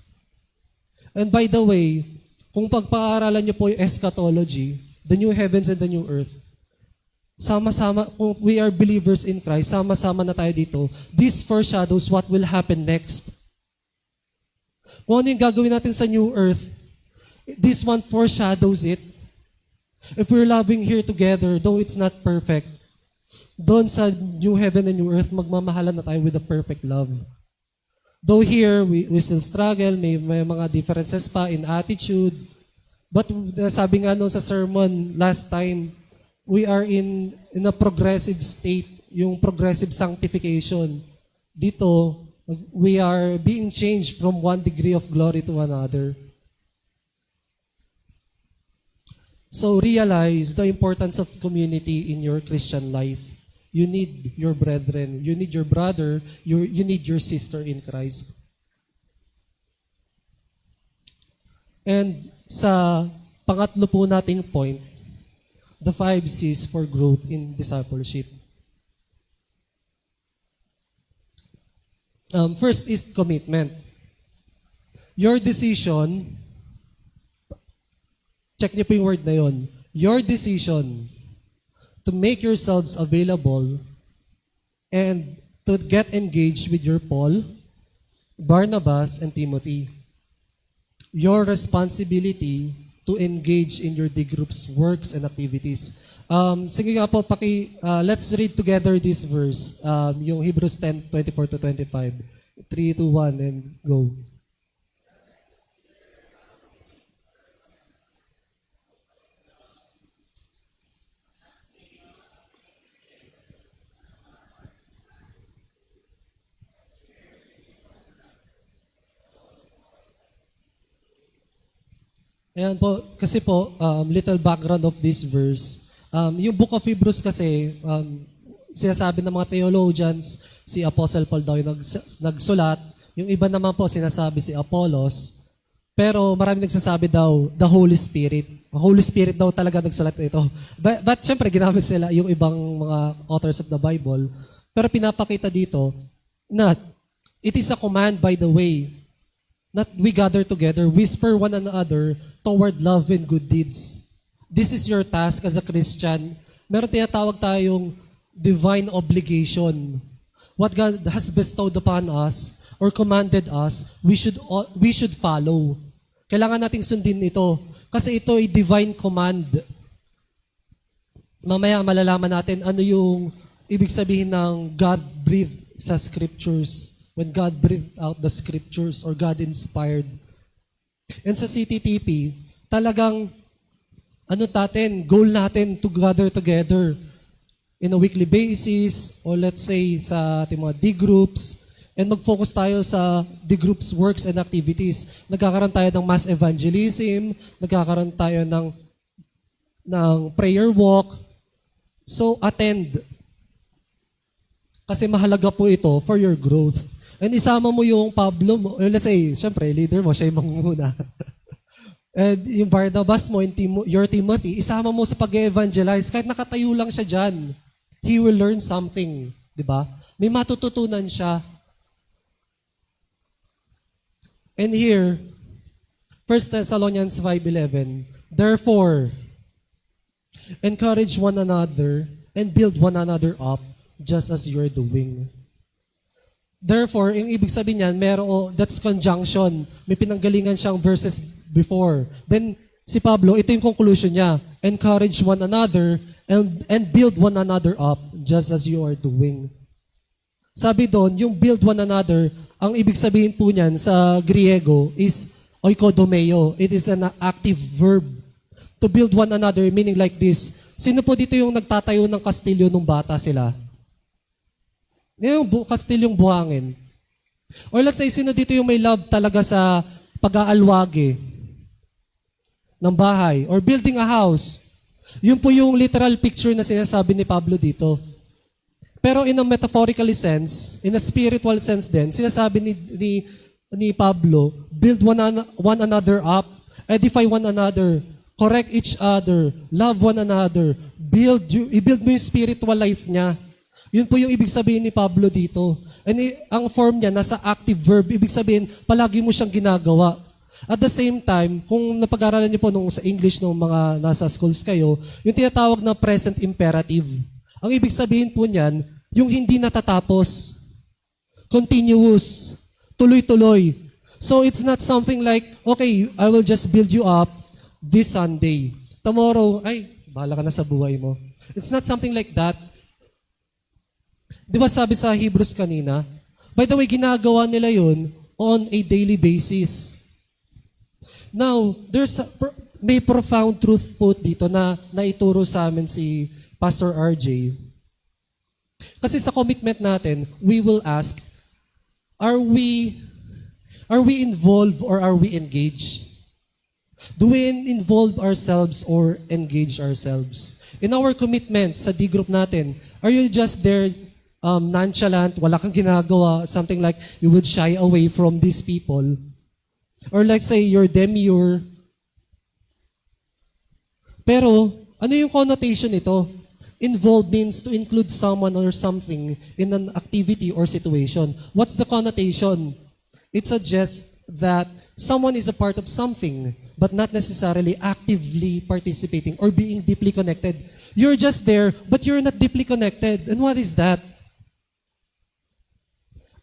And by the way, kung pagpaaralan niyo po yung eschatology, the new heavens and the new earth, sama-sama, kung we are believers in Christ, sama-sama na tayo dito, this foreshadows what will happen next. Kung ano yung gagawin natin sa new earth, this one foreshadows it. If we're loving here together, though it's not perfect, doon sa new heaven and new earth, magmamahalan na tayo with a perfect love. Though here, we still struggle, may mga differences pa in attitude, but sabi nga nung sa sermon last time, we are in a progressive state, yung progressive sanctification. Dito, we are being changed from one degree of glory to another. So realize the importance of community in your Christian life. You need your brethren, you need your brother, you need your sister in Christ. And sa pangatlo po nating point, the 5 C's for growth in discipleship. First is commitment. Your decision, check niyo po yung word na yun, your decision to make yourselves available and to get engaged with your Paul, Barnabas, and Timothy. Your responsibility to engage in your D group's works and activities. Sige nga po, let's read together this verse, yung Hebrews 10:24-25. 3, 2, 1, and go. Ayan po, kasi po, little background of this verse. Yung Book of Hebrews kasi, sinasabi ng mga theologians, si Apostle Paul daw yung nagsulat. Yung iba naman po, sinasabi si Apollos. Pero marami nagsasabi daw, the Holy Spirit. Ang Holy Spirit daw talaga nagsulat nito. But syempre, ginamit sila yung ibang mga authors of the Bible. Pero pinapakita dito na it is a command, by the way, that we gather together, whisper one another toward love and good deeds. This is your task as a Christian. Meron tinatawag tayong divine obligation. What God has bestowed upon us or commanded us, we should follow. Kailangan nating sundin ito kasi ito ay divine command. Mamaya malalaman natin ano yung ibig sabihin ng God breathed sa scriptures. When God breathed out the scriptures or God inspired. And sa CTTP, talagang goal natin to gather together in a weekly basis or let's say sa ating mga D groups and mag-focus tayo sa D groups works and activities. Nagkakaroon tayo ng mass evangelism, nagkakaroon tayo ng prayer walk. So attend. Kasi mahalaga po ito for your growth. And isama mo yung Pablo mo, let's say, syempre, leader mo, siya yung mangunguna. And yung Barnabas mo, your Timothy, isama mo sa pag-evangelize. Kahit nakatayo lang siya dyan, he will learn something. Di ba? May matututunan siya. And here, 1 Thessalonians 5:11, therefore, encourage one another and build one another up just as you are doing. Therefore, yung ibig sabihin niyan, that's conjunction. May pinanggalingan siyang verses before. Then, si Pablo, ito yung conclusion niya. Encourage one another and build one another up just as you are doing. Sabi doon, yung build one another, ang ibig sabihin po niyan sa Griego is oikodomeo. It is an active verb. to build one another, meaning like this. Sino po dito yung nagtatayo ng kastilyo nung bata sila? Yung kastilyong buhangin. Or let's say, sino dito yung may love talaga sa pag-aalwage ng bahay or building a house? Yun po yung literal picture na sinasabi ni Pablo dito. Pero in a metaphorical sense, in a spiritual sense din, sinasabi ni Pablo, build one another up, edify one another, correct each other, love one another, i-build mo yung spiritual life niya. Yun po yung ibig sabihin ni Pablo dito. And ang form niya, nasa active verb, ibig sabihin, palagi mo siyang ginagawa. At the same time, kung napag-aralan niyo po sa English ng mga nasa schools kayo, yung tinatawag na present imperative. Ang ibig sabihin po niyan, yung hindi natatapos. Continuous. Tuloy-tuloy. So it's not something like, okay, I will just build you up this Sunday. Tomorrow, ay, bahala ka na sa buhay mo. It's not something like that. Di ba sabi sa Hebrews kanina? By the way, ginagawa nila yun on a daily basis. Now, may profound truth po dito na naituro sa amin si Pastor RJ. Kasi sa commitment natin, we will ask, are we involved or are we engaged? Do we involve ourselves or engage ourselves? In our commitment sa D group natin, are you just there nonchalant, wala kang ginagawa, something like you would shy away from these people? Or let's say you're demure. Pero, ano yung connotation nito? Involve means to include someone or something in an activity or situation. What's the connotation? It suggests that someone is a part of something, but not necessarily actively participating or being deeply connected. You're just there, but you're not deeply connected. And what is that?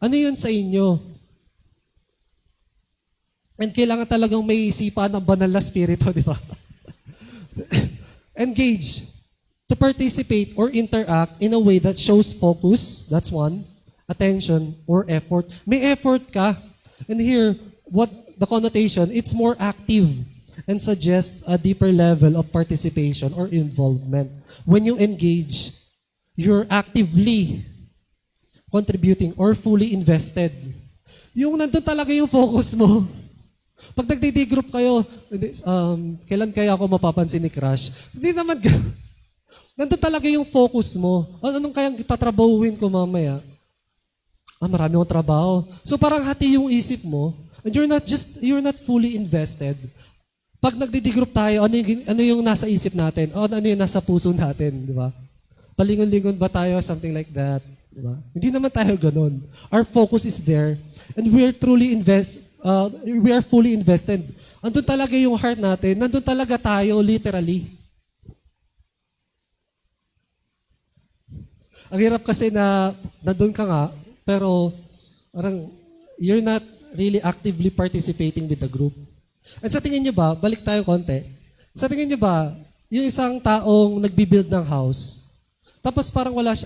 Ano yun sa inyo? And kailangan talagang may isipan ng banal na spirito, di ba? Engage. To participate or interact in a way that shows focus, that's one, attention, or effort. May effort ka. And here, what the connotation, it's more active and suggests a deeper level of participation or involvement. When you engage, you're actively contributing or fully invested. Yung nandun talaga yung focus mo. Pag nagdi-group kayo, kailan kaya ako mapapansin ni Crush? Hindi naman nandun talaga yung focus mo. Anong kayang tatrabahuin ko mamaya? Marami akong trabaho. So parang hati yung isip mo, and you're not fully invested. Pag nagdi-group tayo, ano yung nasa isip natin? Ano yung nasa puso natin, di ba? Palingon-lingon ba tayo? Something like that. Diba? Hindi naman tayo ganun. Our focus is there. And we are fully invested. Andun talaga yung heart natin. Nandun talaga tayo, literally. Ang hirap kasi na nandun ka nga, pero parang you're not really actively participating with the group. At sa tingin nyo ba, balik tayo konti, sa tingin nyo ba, yung isang taong nagbibuild ng house, tapos parang wala siya,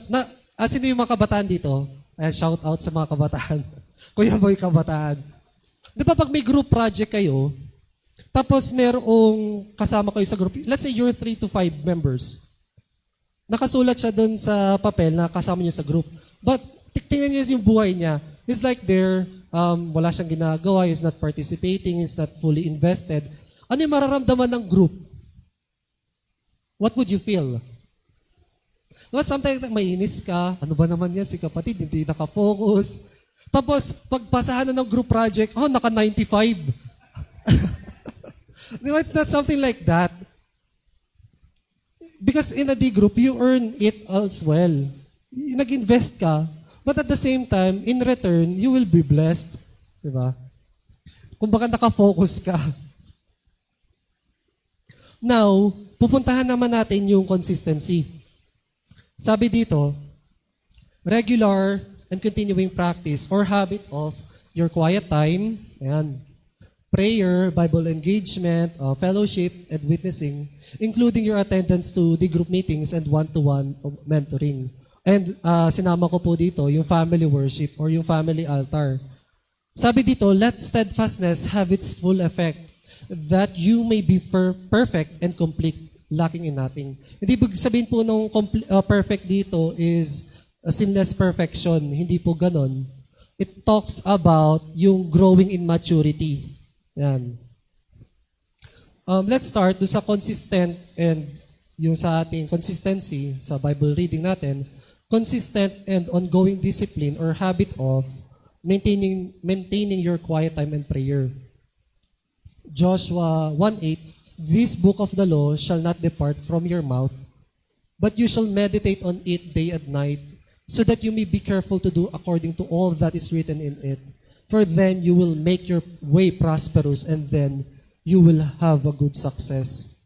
sino yung mga kabataan dito? Shout out sa mga kabataan. Kuya Boy kabataan. Di ba pag may group project kayo, tapos merong kasama kayo sa group, let's say you're 3 to 5 members. Nakasulat siya doon sa papel na kasama niyo sa group. But tingnan niyo yung buhay niya. It's like wala siyang ginagawa, he's not participating, he's not fully invested. Ano yung mararamdaman ng group? What would you feel? Well, sometimes mainis ka, ano ba naman yan, si kapatid, hindi nakafocus. Tapos, pagpasahan na ng group project, naka 95. No, it's not something like that. Because in a D group, you earn it as well. Nag-invest ka, but at the same time, in return, you will be blessed. Diba? Kung baka nakafocus ka. Now, pupuntahan naman natin yung consistency. Sabi dito, regular and continuing practice or habit of your quiet time, ayan, prayer, Bible engagement, fellowship, and witnessing, including your attendance to the group meetings and one-to-one mentoring. And sinama ko po dito yung family worship or yung family altar. Sabi dito, let steadfastness have its full effect. that you may be perfect and complete, lacking in nothing. Hindi ibig sabihin po nung perfect dito is a sinless perfection. Hindi po ganon. It talks about yung growing in maturity. Yan. Let's start do sa consistent and yung sa ating consistency sa Bible reading natin. Consistent and ongoing discipline or habit of maintaining your quiet time and prayer. Joshua 1:8, this book of the law shall not depart from your mouth, but you shall meditate on it day and night, so that you may be careful to do according to all that is written in it. For then you will make your way prosperous, and then you will have a good success.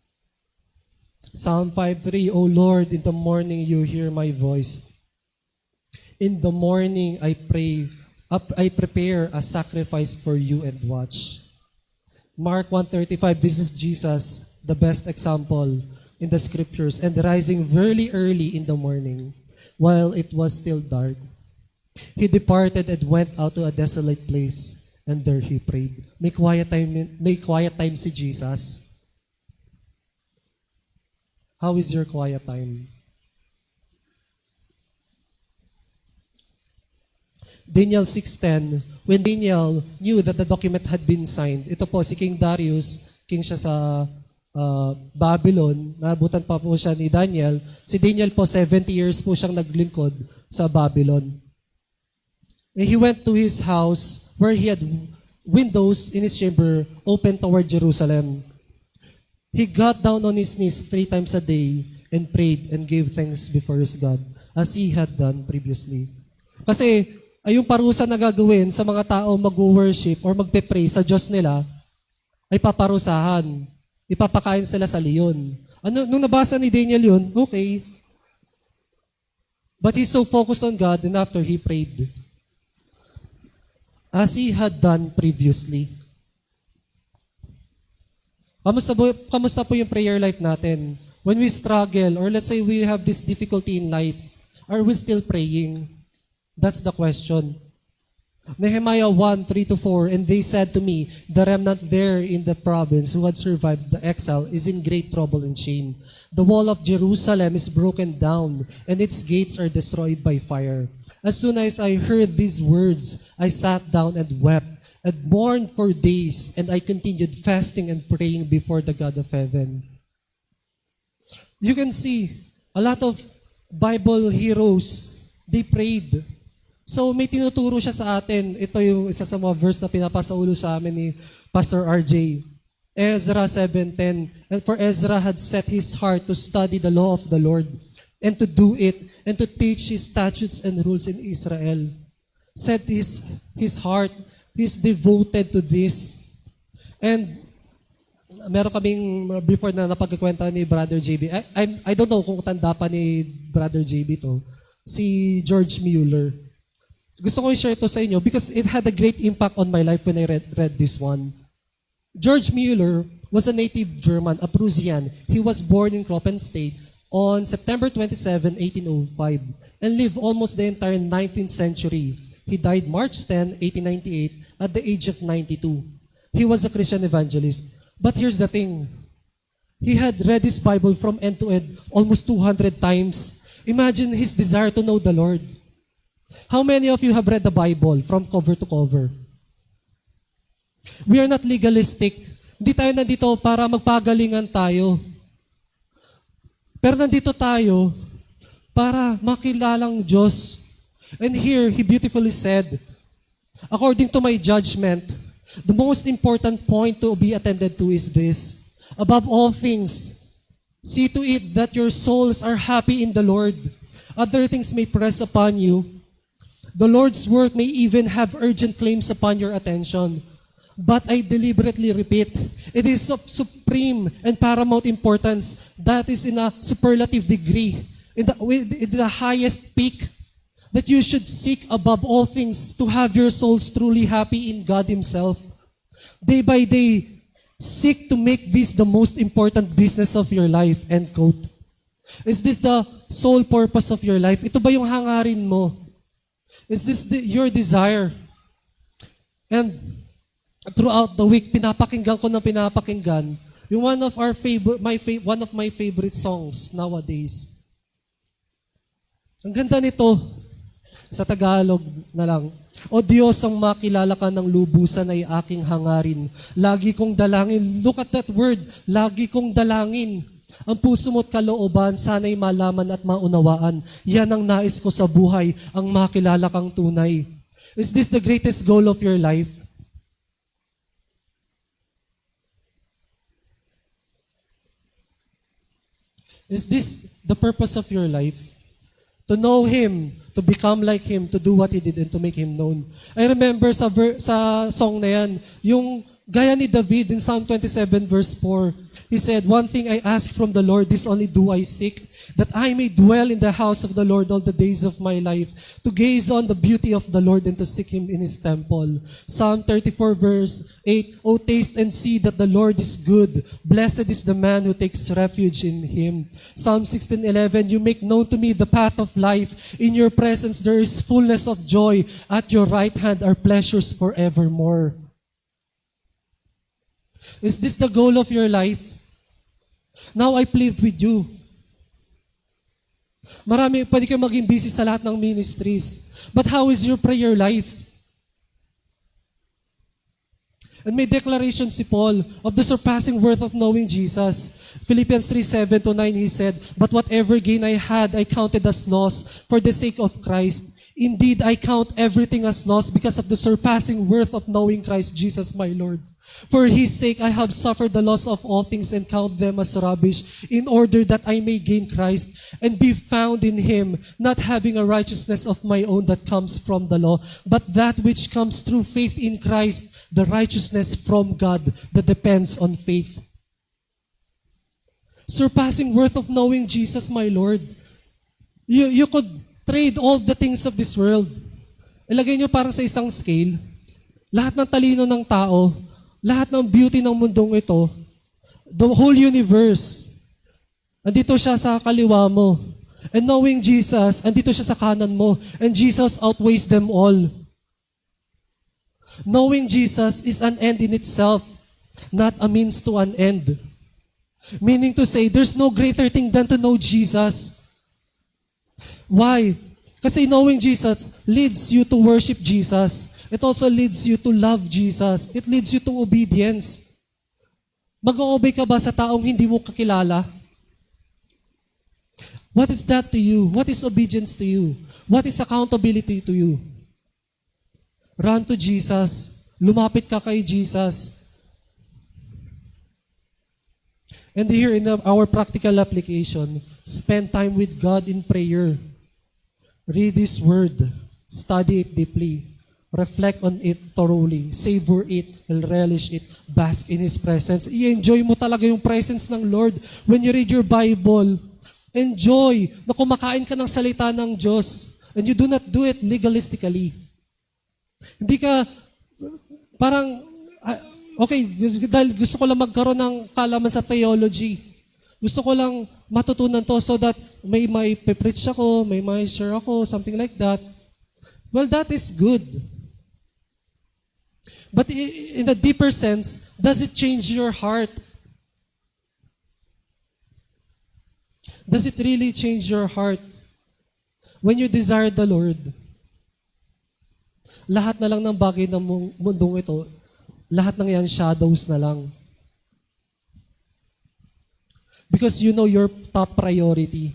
Psalm 5:3, O Lord, in the morning you hear my voice. In the morning I prepare a sacrifice for you and watch. Mark 1:35, this is Jesus, the best example in the scriptures, and rising very early in the morning, while it was still dark, he departed and went out to a desolate place, and there he prayed. May quiet time si Jesus. How is your quiet time? Daniel 6:10, when Daniel knew that the document had been signed, ito po si King Darius, king siya sa Babylon, naabutan pa po siya ni Daniel. Si Daniel po, 70 years po siyang naglingkod sa Babylon. And he went to his house where he had windows in his chamber open toward Jerusalem. He got down on his knees 3 times a day and prayed and gave thanks before his God, as he had done previously. Kasi ay yung parusa na gagawin sa mga tao mag-worship or magpe-pray sa Diyos nila, ay paparusahan. Ipapakain sila sa leon. Nung nabasa ni Daniel yun, okay. But he's so focused on God, and after he prayed, as he had done previously. Kamusta po yung prayer life natin? When we struggle, or let's say we have this difficulty in life, are we still praying? That's the question. Nehemiah 1:3-4, and they said to me, the remnant there in the province who had survived the exile is in great trouble and shame. The wall of Jerusalem is broken down, and its gates are destroyed by fire. As soon as I heard these words, I sat down and wept, and mourned for days, and I continued fasting and praying before the God of heaven. You can see, a lot of Bible heroes, they prayed. So may tinuturo siya sa atin. Ito yung isa sa mga verse na pinapasaulo sa amin ni Pastor RJ. Ezra 7:10. And for Ezra had set his heart to study the law of the Lord and to do it and to teach his statutes and rules in Israel. Set his heart, he's devoted to this. And meron kaming before na napagkakwenta ni Brother JB. I don't know kung tanda pa ni Brother JB to. Si George Mueller. Gusto ko i-share ito sa inyo because it had a great impact on my life when I read this one. George Mueller was a native German, a Prussian. He was born in Kloppen State on September 27, 1805 and lived almost the entire 19th century. He died March 10, 1898 at the age of 92. He was a Christian evangelist. But here's the thing. He had read his Bible from end to end almost 200 times. Imagine his desire to know the Lord. How many of you have read the Bible from cover to cover? We are not legalistic. Hindi tayo nandito para magpagalingan tayo. Pero nandito tayo para makilalang Diyos. And here, He beautifully said, according to my judgment, the most important point to be attended to is this. Above all things, see to it that your souls are happy in the Lord. Other things may press upon you. The Lord's work may even have urgent claims upon your attention. But I deliberately repeat, it is of supreme and paramount importance that is in a superlative degree, in the highest peak, that you should seek above all things to have your souls truly happy in God Himself. Day by day, seek to make this the most important business of your life, end quote. Is this the sole purpose of your life? Ito ba yung hangarin mo? Is this your desire? And throughout the week, pinapakinggan ko ng pinapakinggan, yung one of my favorite songs nowadays. Ang ganda nito, sa Tagalog na lang. O Diyos, ang makilala ka ng lubusan ay aking hangarin. Lagi kong dalangin. Look at that word. Lagi kong dalangin. Ang puso mo't kalooban, sana'y malaman at maunawaan. Yan ang nais ko sa buhay, ang makilala kang tunay. Is this the greatest goal of your life? Is this the purpose of your life? To know Him, to become like Him, to do what He did, and to make Him known. I remember sa song na yan, yung gaya ni David in Psalm 27 verse 4, he said, "One thing I ask from the Lord, this only do I seek, that I may dwell in the house of the Lord all the days of my life, to gaze on the beauty of the Lord and to seek Him in His temple." Psalm 34 verse 8, "O taste and see that the Lord is good. Blessed is the man who takes refuge in Him." Psalm 16:11, "You make known to me the path of life. In your presence there is fullness of joy. At your right hand are pleasures forevermore." Is this the goal of your life? Now I plead with you. Pwede kayo maging busy sa lahat ng ministries. But how is your prayer life? And may declaration si Paul of the surpassing worth of knowing Jesus. Philippians 3:7-9, he said, "But whatever gain I had, I counted as loss for the sake of Christ. Indeed, I count everything as loss because of the surpassing worth of knowing Christ Jesus my Lord. For His sake, I have suffered the loss of all things and count them as rubbish, in order that I may gain Christ and be found in Him, not having a righteousness of my own that comes from the law, but that which comes through faith in Christ, the righteousness from God that depends on faith." Surpassing worth of knowing Jesus my Lord. You could trade all the things of this world. Ilagay nyo parang sa isang scale. Lahat ng talino ng tao, lahat ng beauty ng mundong ito, the whole universe, andito siya sa kaliwa mo. And knowing Jesus, andito siya sa kanan mo. And Jesus outweighs them all. Knowing Jesus is an end in itself, not a means to an end. Meaning to say, there's no greater thing than to know Jesus. Why? Kasi knowing Jesus leads you to worship Jesus. It also leads you to love Jesus. It leads you to obedience. Mag-o-obey ka ba sa taong hindi mo kakilala? What is that to you? What is obedience to you? What is accountability to you? Run to Jesus. Lumapit ka kay Jesus. And here in our practical application, spend time with God in prayer. Read His Word. Study it deeply. Reflect on it thoroughly. Savor it and relish it. Bask in His presence. I-enjoy mo talaga yung presence ng Lord. When you read your Bible, enjoy na kumakain ka ng salita ng Diyos. And you do not do it legalistically. Hindi ka parang, okay, dahil gusto ko lang magkaroon ng kaalaman sa theology. Gusto ko lang matutunan to so that may preach ako, may share ako, something like that. Well, that is good. But in a deeper sense, does it change your heart? Does it really change your heart? When you desire the Lord, lahat na lang ng bagay ng mundong ito, lahat ng yan shadows na lang. Because you know your top priority.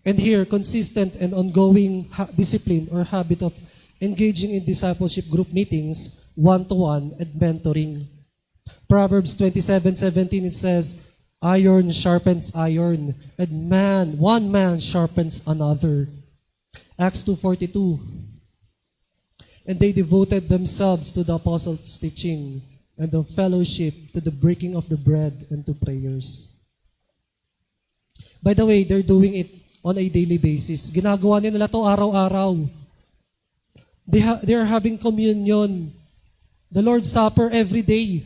And here, consistent and ongoing discipline or habit of engaging in discipleship group meetings, one-to-one, and mentoring. Proverbs 27:17, it says, "Iron sharpens iron, and one man sharpens another." Acts 2:42, "And they devoted themselves to the apostles' teaching, and the fellowship, to the breaking of the bread, and to prayers." By the way, they're doing it on a daily basis. Ginagawa nila to araw-araw. They are having communion, the Lord's Supper every day.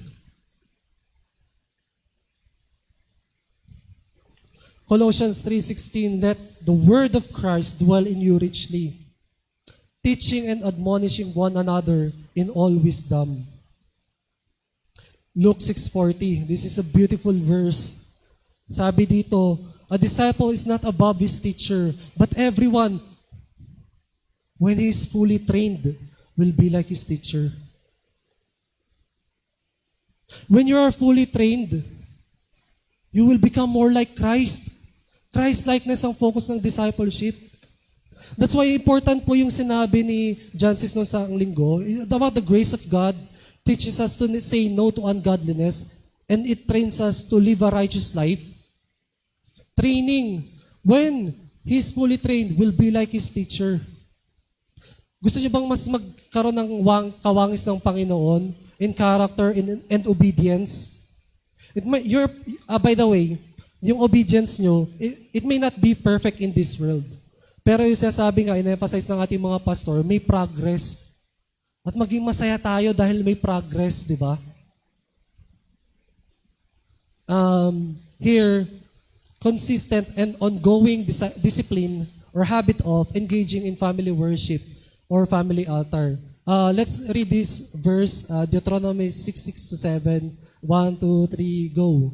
Colossians 3:16, "Let the word of Christ dwell in you richly, teaching and admonishing one another in all wisdom. Luke 6:40, this is a beautiful verse. Sabi dito, a disciple is not above his teacher, but everyone, when he is fully trained, will be like his teacher. When you are fully trained, you will become more like Christ. Christ-likeness ang focus ng discipleship. That's why important po yung sinabi ni Jancis noong saang linggo about the grace of God teaches us to say no to ungodliness and it trains us to live a righteous life. Training. When he's fully trained, will be like his teacher. Gusto niyo bang mas magkaroon ng kawangis ng Panginoon in character and obedience? By the way, yung obedience nyo, it may not be perfect in this world. Pero yung sinasabi nga, in-emphasize ng ating mga pastor, may progress. At maging masaya tayo dahil may progress, di ba? Here, consistent and ongoing discipline or habit of engaging in family worship or family altar. Let's read this verse, Deuteronomy 6:6-7, 1, 2, 3, go.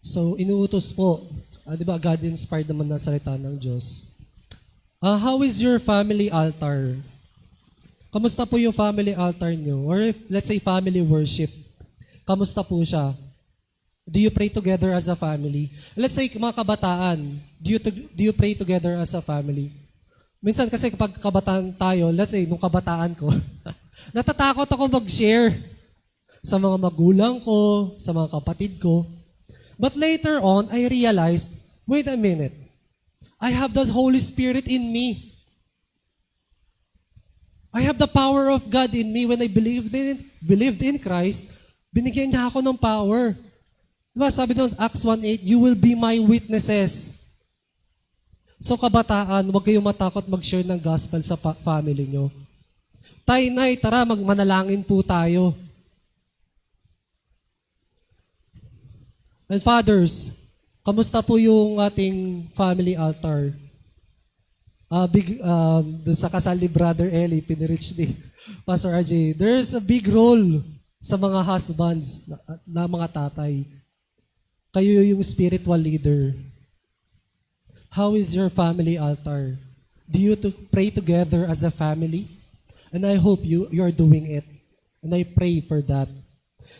So, inuutos po, di ba, God-inspired naman na salita ng Diyos. How is your family altar? Kamusta po yung family altar nyo? Or if, let's say, family worship. Kamusta po siya? Do you pray together as a family? Let's say, mga kabataan, do you pray together as a family? Minsan kasi kapag kabataan tayo, let's say, nung kabataan ko, natatakot ako mag-share sa mga magulang ko, sa mga kapatid ko. But later on, I realized, wait a minute, I have the Holy Spirit in me. I have the power of God in me. When I believed in Christ, binigyan niya ako ng power. Diba, sabi doon, Acts 1:8, you will be my witnesses. So kabataan, huwag kayong matakot mag-share ng gospel sa family nyo. Tay, nay, tara, magmanalangin po tayo. And fathers, kamusta po yung ating family altar? Doon sa kasal ni Brother Eli, pinirich ni Pastor RJ, there's a big role sa mga husbands na mga tatay. Kayo yung spiritual leader. How is your family altar? Do you pray together as a family? And I hope you're doing it. And I pray for that.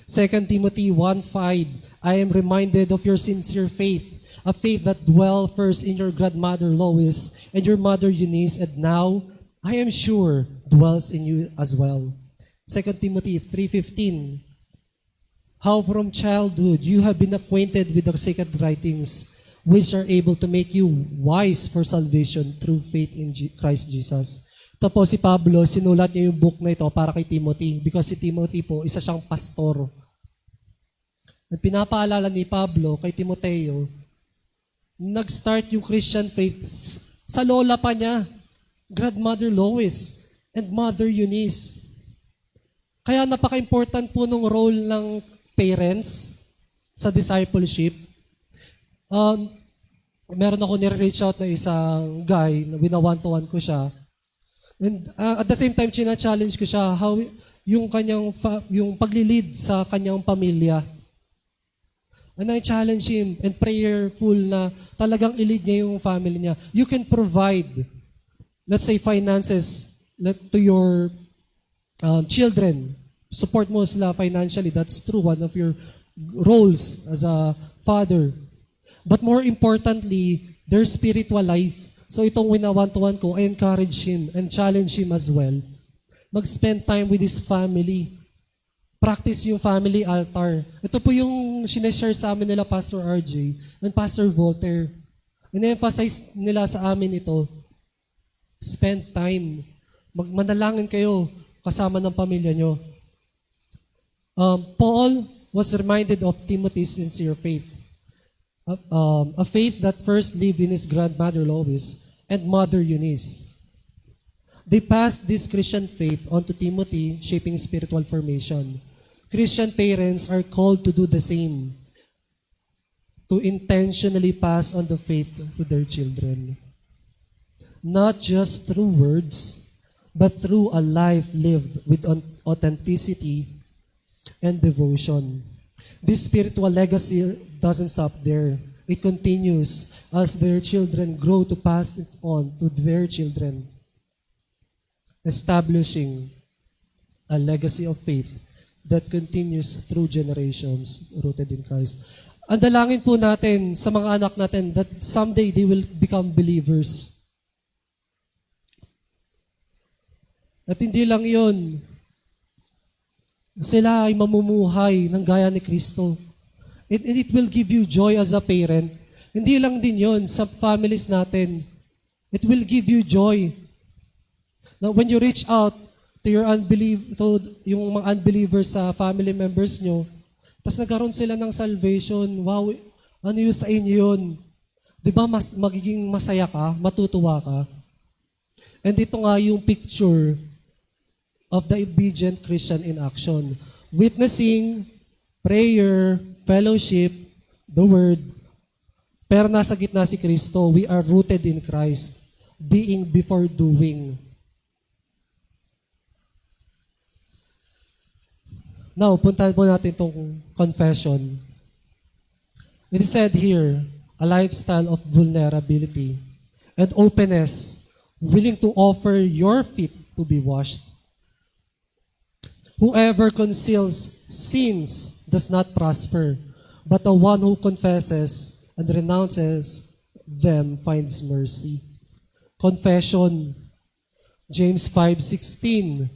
2 Timothy 1:5, I am reminded of your sincere faith, a faith that dwelt first in your grandmother Lois and your mother Eunice, and now, I am sure, dwells in you as well. 2 Timothy 3:15, how from childhood you have been acquainted with the sacred writings, which are able to make you wise for salvation through faith in Christ Jesus. Tapos si Pablo, sinulat niya yung book na ito para kay Timothy because si Timothy po, isa siyang pastor. At pinapaalala ni Pablo kay Timoteo, nag-start yung Christian faith sa lola pa niya, grandmother Lois and mother Eunice. Kaya napaka-important po nung role ng parents sa discipleship. Meron ako nire-reach out na isang guy na wina-one-to-one ko siya. And at the same time, china-challenge ko siya how yung kanyang yung paglilid sa kanyang pamilya. And I challenge him and prayerful na talagang ilid niya yung family niya. You can provide, let's say, finances to your children. Support mo sila financially. That's true. One of your roles as a father. But more importantly, their spiritual life. So itong wina-one-to-one ko, I encourage him and challenge him as well. Mag-spend time with his family. Practice yung family altar. Ito po yung sineshare sa amin nila Pastor RJ and Pastor Voltaire. In-emphasize nila sa amin ito. Spend time. Manalangin kayo kasama ng pamilya nyo. Paul was reminded of Timothy's sincere faith. A faith that first lived in his grandmother Lois and mother Eunice. They passed this Christian faith on to Timothy, shaping spiritual formation. Christian parents are called to do the same, to intentionally pass on the faith to their children. Not just through words, but through a life lived with authenticity and devotion. This spiritual legacy doesn't stop there. It continues as their children grow to pass it on to their children, establishing a legacy of faith that continues through generations rooted in Christ. Ang dalangin po natin sa mga anak natin that someday they will become believers. At hindi lang yun, sila ay mamumuhay ng gaya ni Kristo. It will give you joy as a parent. Hindi lang din yun sa families natin. It will give you joy. Now, when you reach out to yung mga unbelievers sa family members nyo, tapos nagkaroon sila ng salvation, wow, ano yun sa inyo yun? Di ba magiging masaya ka, matutuwa ka? And ito nga yung picture of the obedient Christian in action. Witnessing, prayer, fellowship, the word. Pero nasa gitna si Kristo, we are rooted in Christ, being before doing. Now, puntahan po natin itong confession. It is said here, a lifestyle of vulnerability and openness, willing to offer your feet to be washed. Whoever conceals sins does not prosper, but the one who confesses and renounces them finds mercy. Confession, James 5:16.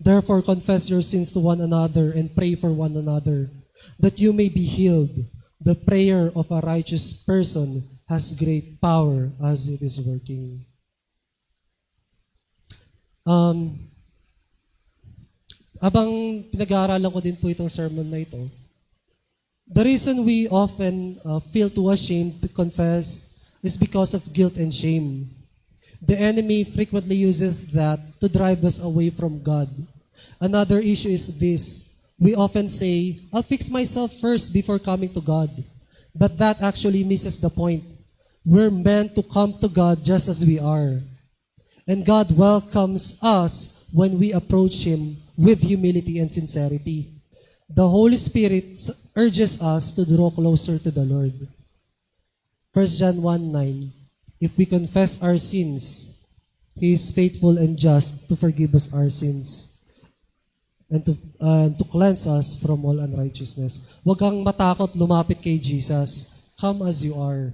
Therefore confess your sins to one another and pray for one another, that you may be healed. The prayer of a righteous person has great power as it is working. Abang pinag-aaralan ko din po itong sermon na ito, the reason we often feel too ashamed to confess is because of guilt and shame. The enemy frequently uses that to drive us away from God. Another issue is this. We often say, I'll fix myself first before coming to God. But that actually misses the point. We're meant to come to God just as we are. And God welcomes us when we approach Him with humility and sincerity. The Holy Spirit urges us to draw closer to the Lord. 1 John 1:9. If we confess our sins, He is faithful and just to forgive us our sins and to cleanse us from all unrighteousness. Huwag kang matakot lumapit kay Jesus. Come as you are.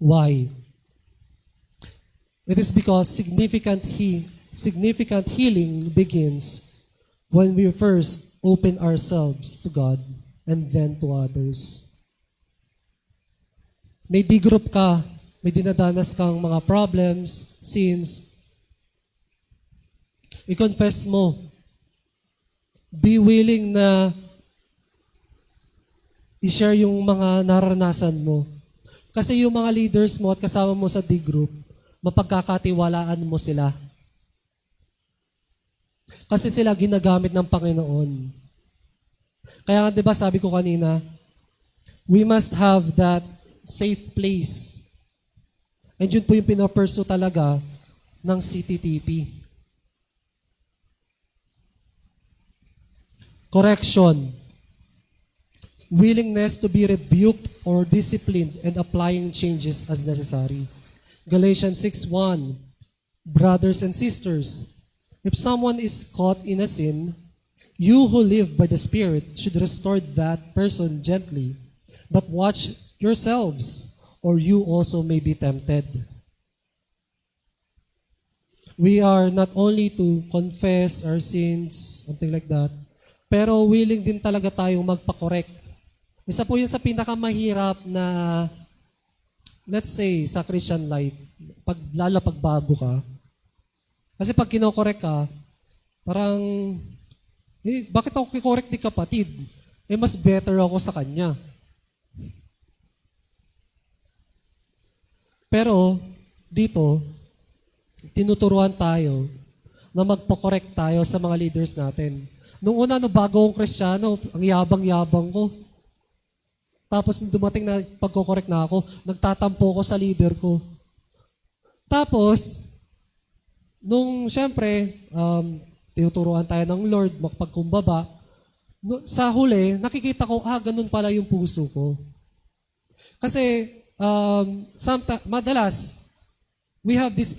Why? It is because significant healing begins when we first open ourselves to God and then to others. May D-group ka, may dinadanas kang mga problems, sins, i-confess mo. Be willing na i-share yung mga naranasan mo. Kasi yung mga leaders mo at kasama mo sa D-group, mapagkakatiwalaan mo sila. Kasi sila ginagamit ng Panginoon. Kaya di ba sabi ko kanina, we must have that safe place. And yun po yung pinapursue talaga ng CTTP. Correction. Willingness to be rebuked or disciplined and applying changes as necessary. Galatians 6:1. Brothers and sisters, if someone is caught in a sin, you who live by the Spirit should restore that person gently. But watch yourselves, or you also may be tempted. We are not only to confess our sins, something like that, pero willing din talaga tayong magpa-correct. Isa po yun sa pinakamahirap na, let's say, sa Christian life, lalo pag bago ka. Kasi pag kinokorek ka, parang, bakit ako kikorek ni kapatid? Mas better ako sa kanya. Pero, dito, tinuturuan tayo na magpo-correct tayo sa mga leaders natin. Nung una, no, bago akong Kristiyano, ang yabang-yabang ko. Tapos nung dumating na pagko-correct na ako, nagtatampo ko sa leader ko. Tapos, nung syempre, tinuturuan tayo ng Lord, makapagkumbaba, sa huli, nakikita ko, ganun pala yung puso ko. Kasi, madalas, we have this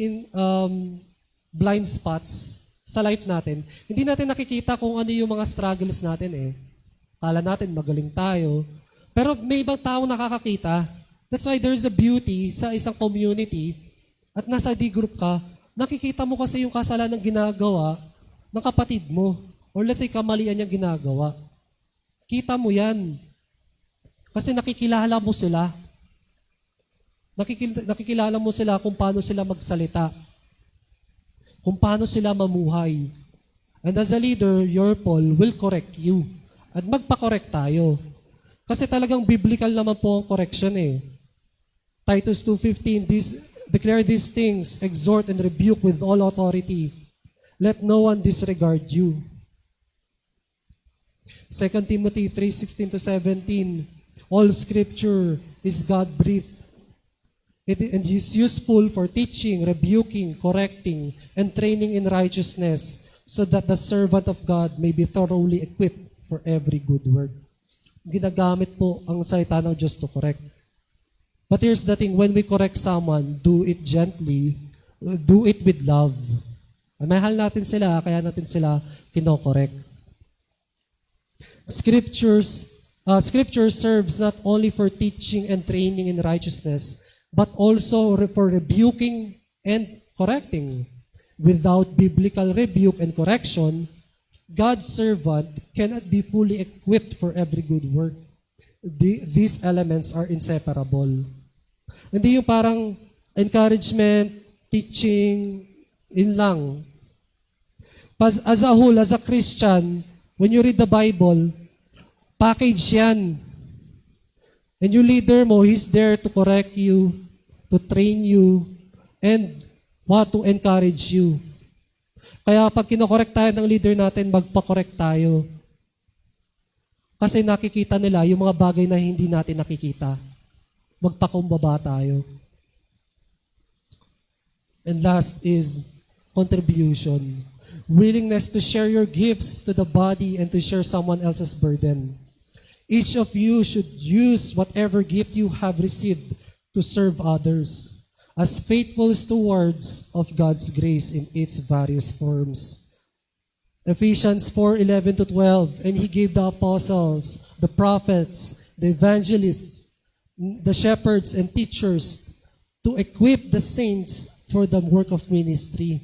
blind spots sa life natin. Hindi natin nakikita kung ano yung mga struggles natin eh. Kala natin magaling tayo. Pero may ibang tao nakakakita. That's why there's a beauty sa isang community at nasa D-group ka, nakikita mo kasi yung kasalanan ng ginagawa ng kapatid mo. Or let's say, kamalian niyang ginagawa. Kita mo yan. Kasi nakikilala mo sila. Nakikilala mo sila kung paano sila magsalita. Kung paano sila mamuhay. And as a leader, your Paul will correct you. At magpa-correct tayo. Kasi talagang biblical naman po ang correction eh. Titus 2:15, declare these things, exhort and rebuke with all authority. Let no one disregard you. 2 Timothy 3:16-17, all scripture is God-breathed. And is useful for teaching, rebuking, correcting, and training in righteousness, so that the servant of God may be thoroughly equipped for every good work. Ginagamit po ang salita ng Diyos to correct. But here's the thing, when we correct someone, do it gently, do it with love. Mahal natin sila, kaya natin sila kino-correct. Scripture serves not only for teaching and training in righteousness, but also for rebuking and correcting. Without biblical rebuke and correction, God's servant cannot be fully equipped for every good work. These elements are inseparable. Hindi yung parang encouragement, teaching, in lang. As a whole, as a Christian, when you read the Bible, package yan. And yung leader mo, he's there to correct you, to train you, and to encourage you. Kaya pag kinokorek tayo ng leader natin, magpa-correct tayo. Kasi nakikita nila yung mga bagay na hindi natin nakikita. Magpakumbaba tayo. And last is contribution. Willingness to share your gifts to the body and to share someone else's burden. Each of you should use whatever gift you have received to serve others as faithful stewards of God's grace in its various forms. Ephesians 4:11-12, and He gave the apostles, the prophets, the evangelists, the shepherds and teachers to equip the saints for the work of ministry,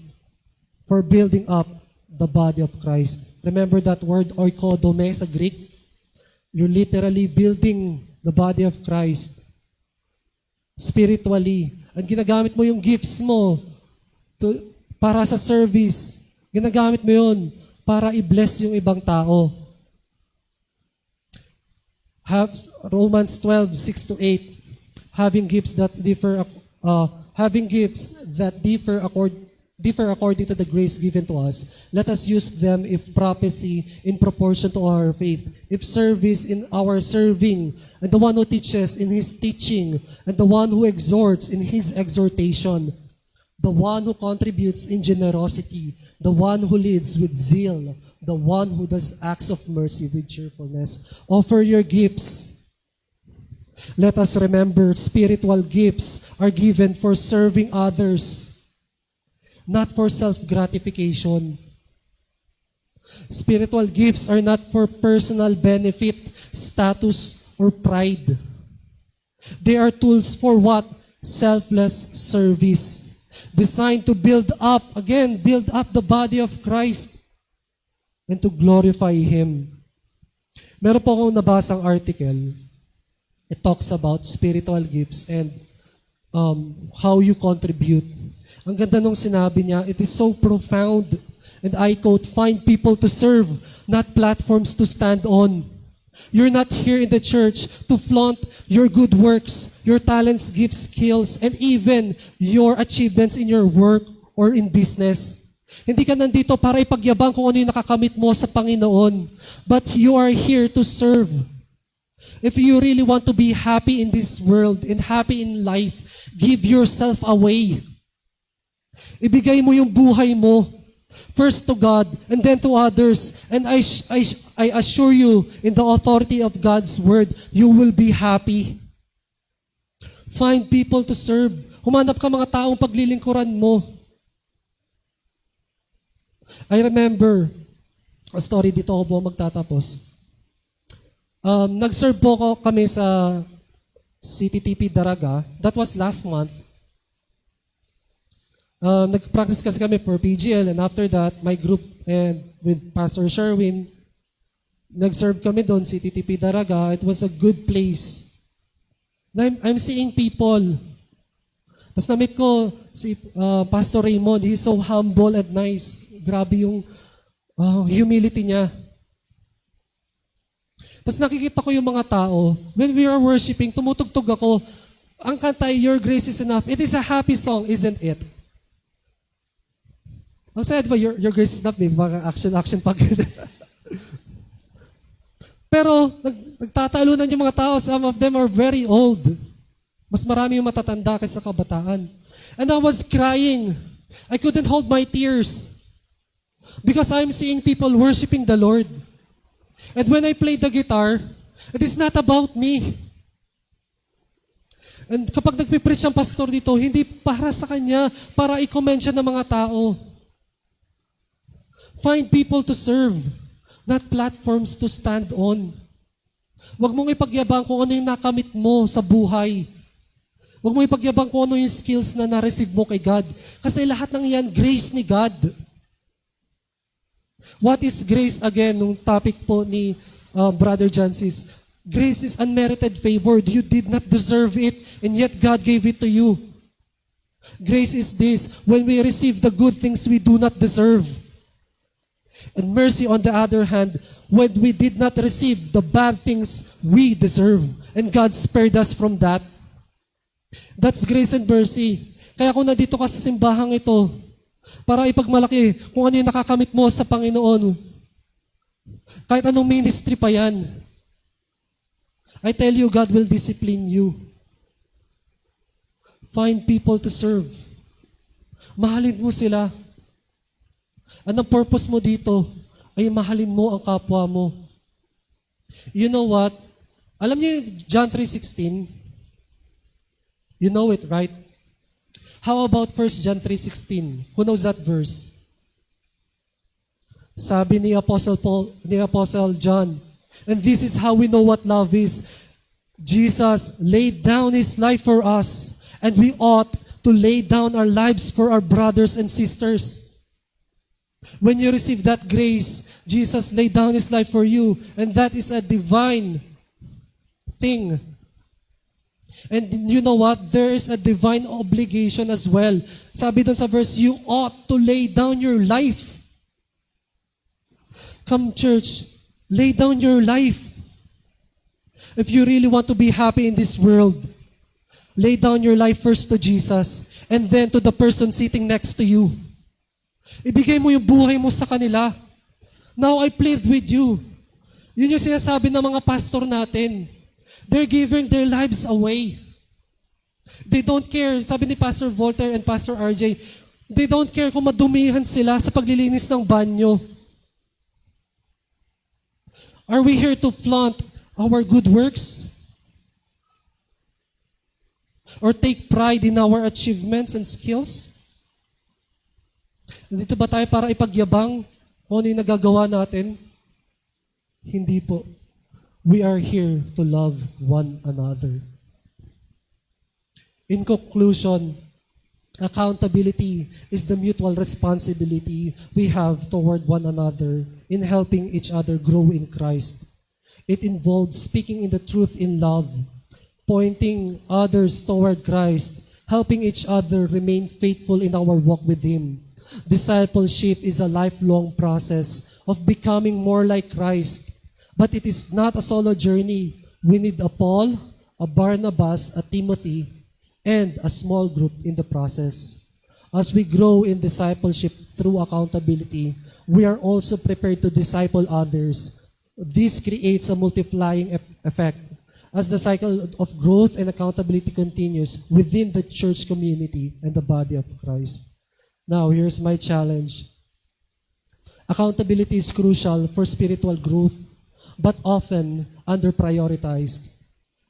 for building up the body of Christ. Remember that word oikodome sa Greek? You're literally building the body of Christ spiritually. At ginagamit mo yung gifts mo para sa service. Ginagamit mo yun para i-bless yung ibang tao. Romans 12:6-8, having gifts that differ according to the grace given to us, let us use them. If prophecy, in proportion to our faith. If service, in our serving. And the one who teaches, in his teaching. And the one who exhorts, in his exhortation. The one who contributes in generosity. The one who leads with zeal. The one who does acts of mercy with cheerfulness. Offer your gifts. Let us remember, spiritual gifts are given for serving others, not for self-gratification. Spiritual gifts are not for personal benefit, status, or pride. They are tools for what? Selfless service. Designed to build up the body of Christ and to glorify Him. Meron po akong nabasang article. It talks about spiritual gifts and how you contribute. Ang ganda nung sinabi niya, it is so profound. And I quote, find people to serve, not platforms to stand on. You're not here in the church to flaunt your good works, your talents, gifts, skills, and even your achievements in your work or in business. Hindi ka nandito para ipagyabang kung ano yung nakakamit mo sa Panginoon. But you are here to serve. If you really want to be happy in this world and happy in life, give yourself away. Ibigay mo yung buhay mo. First to God, and then to others. And I assure you, in the authority of God's word, you will be happy. Find people to serve. Humanap ka mga taong paglilingkuran mo. I remember a story, dito ako po magtatapos. Nag-serve po kami sa CTTP Daraga. That was last month. Nag-practice kasi kami for PGL, and after that, my group and with Pastor Sherwin, nag-serve kami doon, CTTP Daraga. It was a good place. I'm seeing people. Tapos na-meet ko si Pastor Raymond. He's so humble and nice. Grabe yung humility niya. Tapos nakikita ko yung mga tao. When we are worshiping, tumutugtog ako. Ang kanta, Your Grace is Enough. It is a happy song, isn't it? Ang sad ba, your grace is enough, may mga action pag. Pero, nagtatalunan yung mga tao. Some of them are very old. Mas marami yung matatanda kaysa kabataan. And I was crying. I couldn't hold my tears. Because I'm seeing people worshiping the Lord. And when I play the guitar, it is not about me. And kapag nagpipreach ang pastor dito, hindi para sa kanya, para i-commend siya ng mga tao. Find people to serve, not platforms to stand on. Huwag mong ipagyabang kung ano yung nakamit mo sa buhay. Huwag mong ipagyabang kung ano yung skills na na-receive mo kay God. Kasi lahat ng yan, grace ni God. What is grace? Again, nung topic po ni Brother Jancis, grace is unmerited favor. You did not deserve it, and yet God gave it to you. Grace is this, when we receive the good things we do not deserve. And mercy, on the other hand, when we did not receive the bad things we deserve. And God spared us from that. That's grace and mercy. Kaya kung nandito ka sa simbahang ito, para ipagmalaki kung ano yung nakakamit mo sa Panginoon, kahit anong ministry pa yan, I tell you, God will discipline you. Find people to serve. Mahalin mo sila. Anong purpose mo dito ay mahalin mo ang kapwa mo. You know what? Alam niyo yung John 3:16? You know it, right? How about 1 John 3:16? Who knows that verse? Sabi ni Apostle John, and this is how we know what love is. Jesus laid down His life for us, and we ought to lay down our lives for our brothers and sisters. When you receive that grace, Jesus laid down His life for you, and that is a divine thing. And you know what? There is a divine obligation as well. Sabi doon sa verse, you ought to lay down your life. Come church, lay down your life. If you really want to be happy in this world, lay down your life first to Jesus, and then to the person sitting next to you. Ibigay mo yung buhay mo sa kanila. Now I plead with you. Yun yung sinasabi ng mga pastor natin. They're giving their lives away. They don't care. Sabi ni Pastor Voltaire and Pastor RJ, they don't care kung madumihan sila sa paglilinis ng banyo. Are we here to flaunt our good works? Or take pride in our achievements and skills? Nandito ba tayo para ipagyabang kung ano yung nagagawa natin? Hindi po. We are here to love one another. In conclusion, accountability is the mutual responsibility we have toward one another in helping each other grow in Christ. It involves speaking in the truth in love, pointing others toward Christ, helping each other remain faithful in our walk with Him. Discipleship is a lifelong process of becoming more like Christ, but it is not a solo journey. We need a Paul, a Barnabas, a Timothy, and a small group in the process. As we grow in discipleship through accountability, we are also prepared to disciple others. This creates a multiplying effect as the cycle of growth and accountability continues within the church community and the body of Christ. Now, here's my challenge. Accountability is crucial for spiritual growth, but often under-prioritized.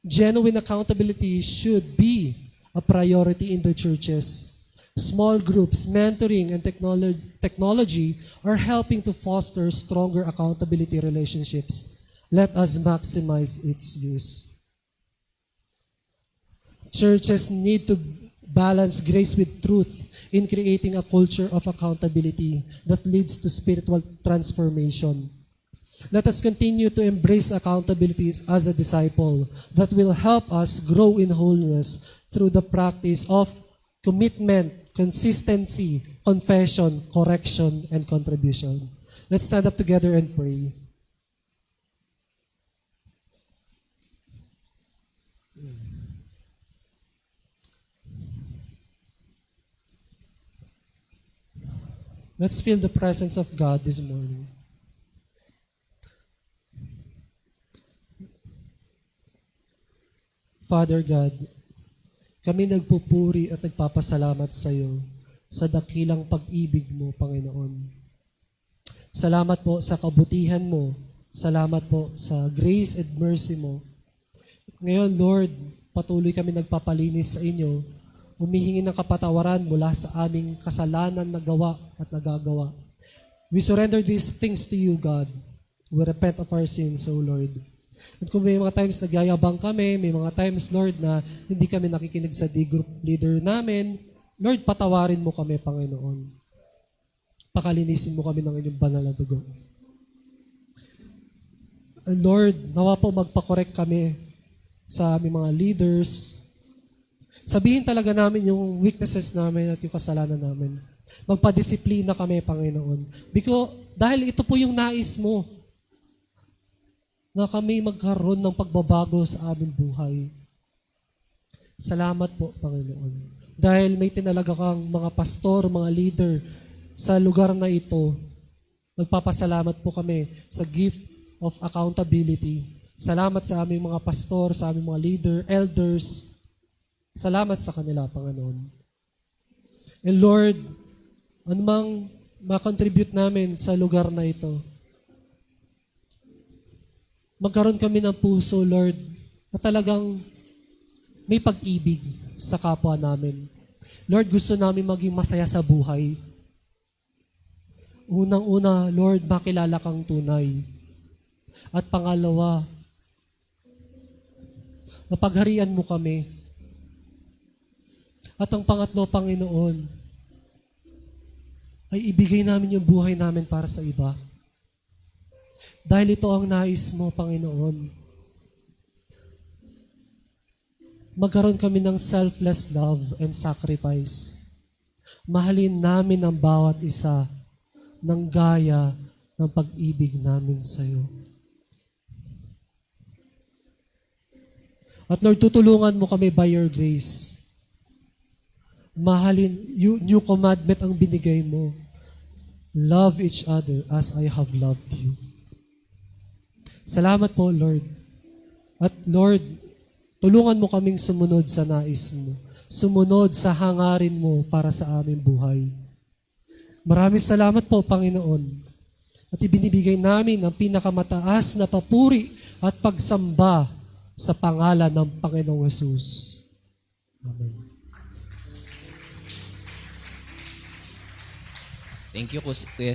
Genuine accountability should be a priority in the churches. Small groups, mentoring, and technology are helping to foster stronger accountability relationships. Let us maximize its use. Churches need to balance grace with truth in creating a culture of accountability that leads to spiritual transformation. Let us continue to embrace accountability as a disciple that will help us grow in holiness through the practice of commitment, consistency, confession, correction, and contribution. Let's stand up together and pray. Let's feel the presence of God this morning. Father God, kami nagpupuri at nagpapasalamat sa iyo sa dakilang pag-ibig mo, Panginoon. Salamat po sa kabutihan mo. Salamat po sa grace and mercy mo. Ngayon, Lord, patuloy kami nagpapalinis sa inyo, humihingi ng kapatawaran mula sa aming kasalanan na gawa at nagagawa. We surrender these things to you, God. We repent of our sins, O Lord. At kung may mga times nagyayabang kami, may mga times, Lord, na hindi kami nakikinig sa D-group leader namin, Lord, patawarin mo kami, Panginoon. Pakalinisin mo kami ng inyong banal na dugo. And Lord, nawa po magpakorek kami sa aming mga leaders. Sabihin talaga namin yung weaknesses namin at yung kasalanan namin. Magpadisiplina kami, Panginoon. Dahil ito po yung nais mo, na kami magkaroon ng pagbabago sa aming buhay. Salamat po, Panginoon. Dahil may tinalaga kang mga pastor, mga leader sa lugar na ito, nagpapasalamat po kami sa gift of accountability. Salamat sa aming mga pastor, sa aming mga leader, elders. Salamat sa kanila, Panginoon. And Lord, anumang makontribute namin sa lugar na ito, magkaroon kami ng puso, Lord, na talagang may pag-ibig sa kapwa namin. Lord, gusto namin maging masaya sa buhay. Unang-una, Lord, makilala kang tunay. At pangalawa, mapagharian mo kami. At ang pangatlo, Panginoon, ay ibigay namin yung buhay namin para sa iba. Dahil ito ang nais mo, Panginoon. Magkaroon kami ng selfless love and sacrifice. Mahalin namin ang bawat isa ng gaya ng pag-ibig namin sa iyo. At Lord, tutulungan mo kami by your grace. Mahalin, new commandment ang binigay mo. Love each other as I have loved you. Salamat po, Lord. At Lord, tulungan mo kaming sumunod sa nais mo. Sumunod sa hangarin mo para sa aming buhay. Maraming salamat po, Panginoon. At ibinibigay namin ang pinakamataas na papuri at pagsamba sa pangalan ng Panginoong Hesus. Amen. Thank you, Kuya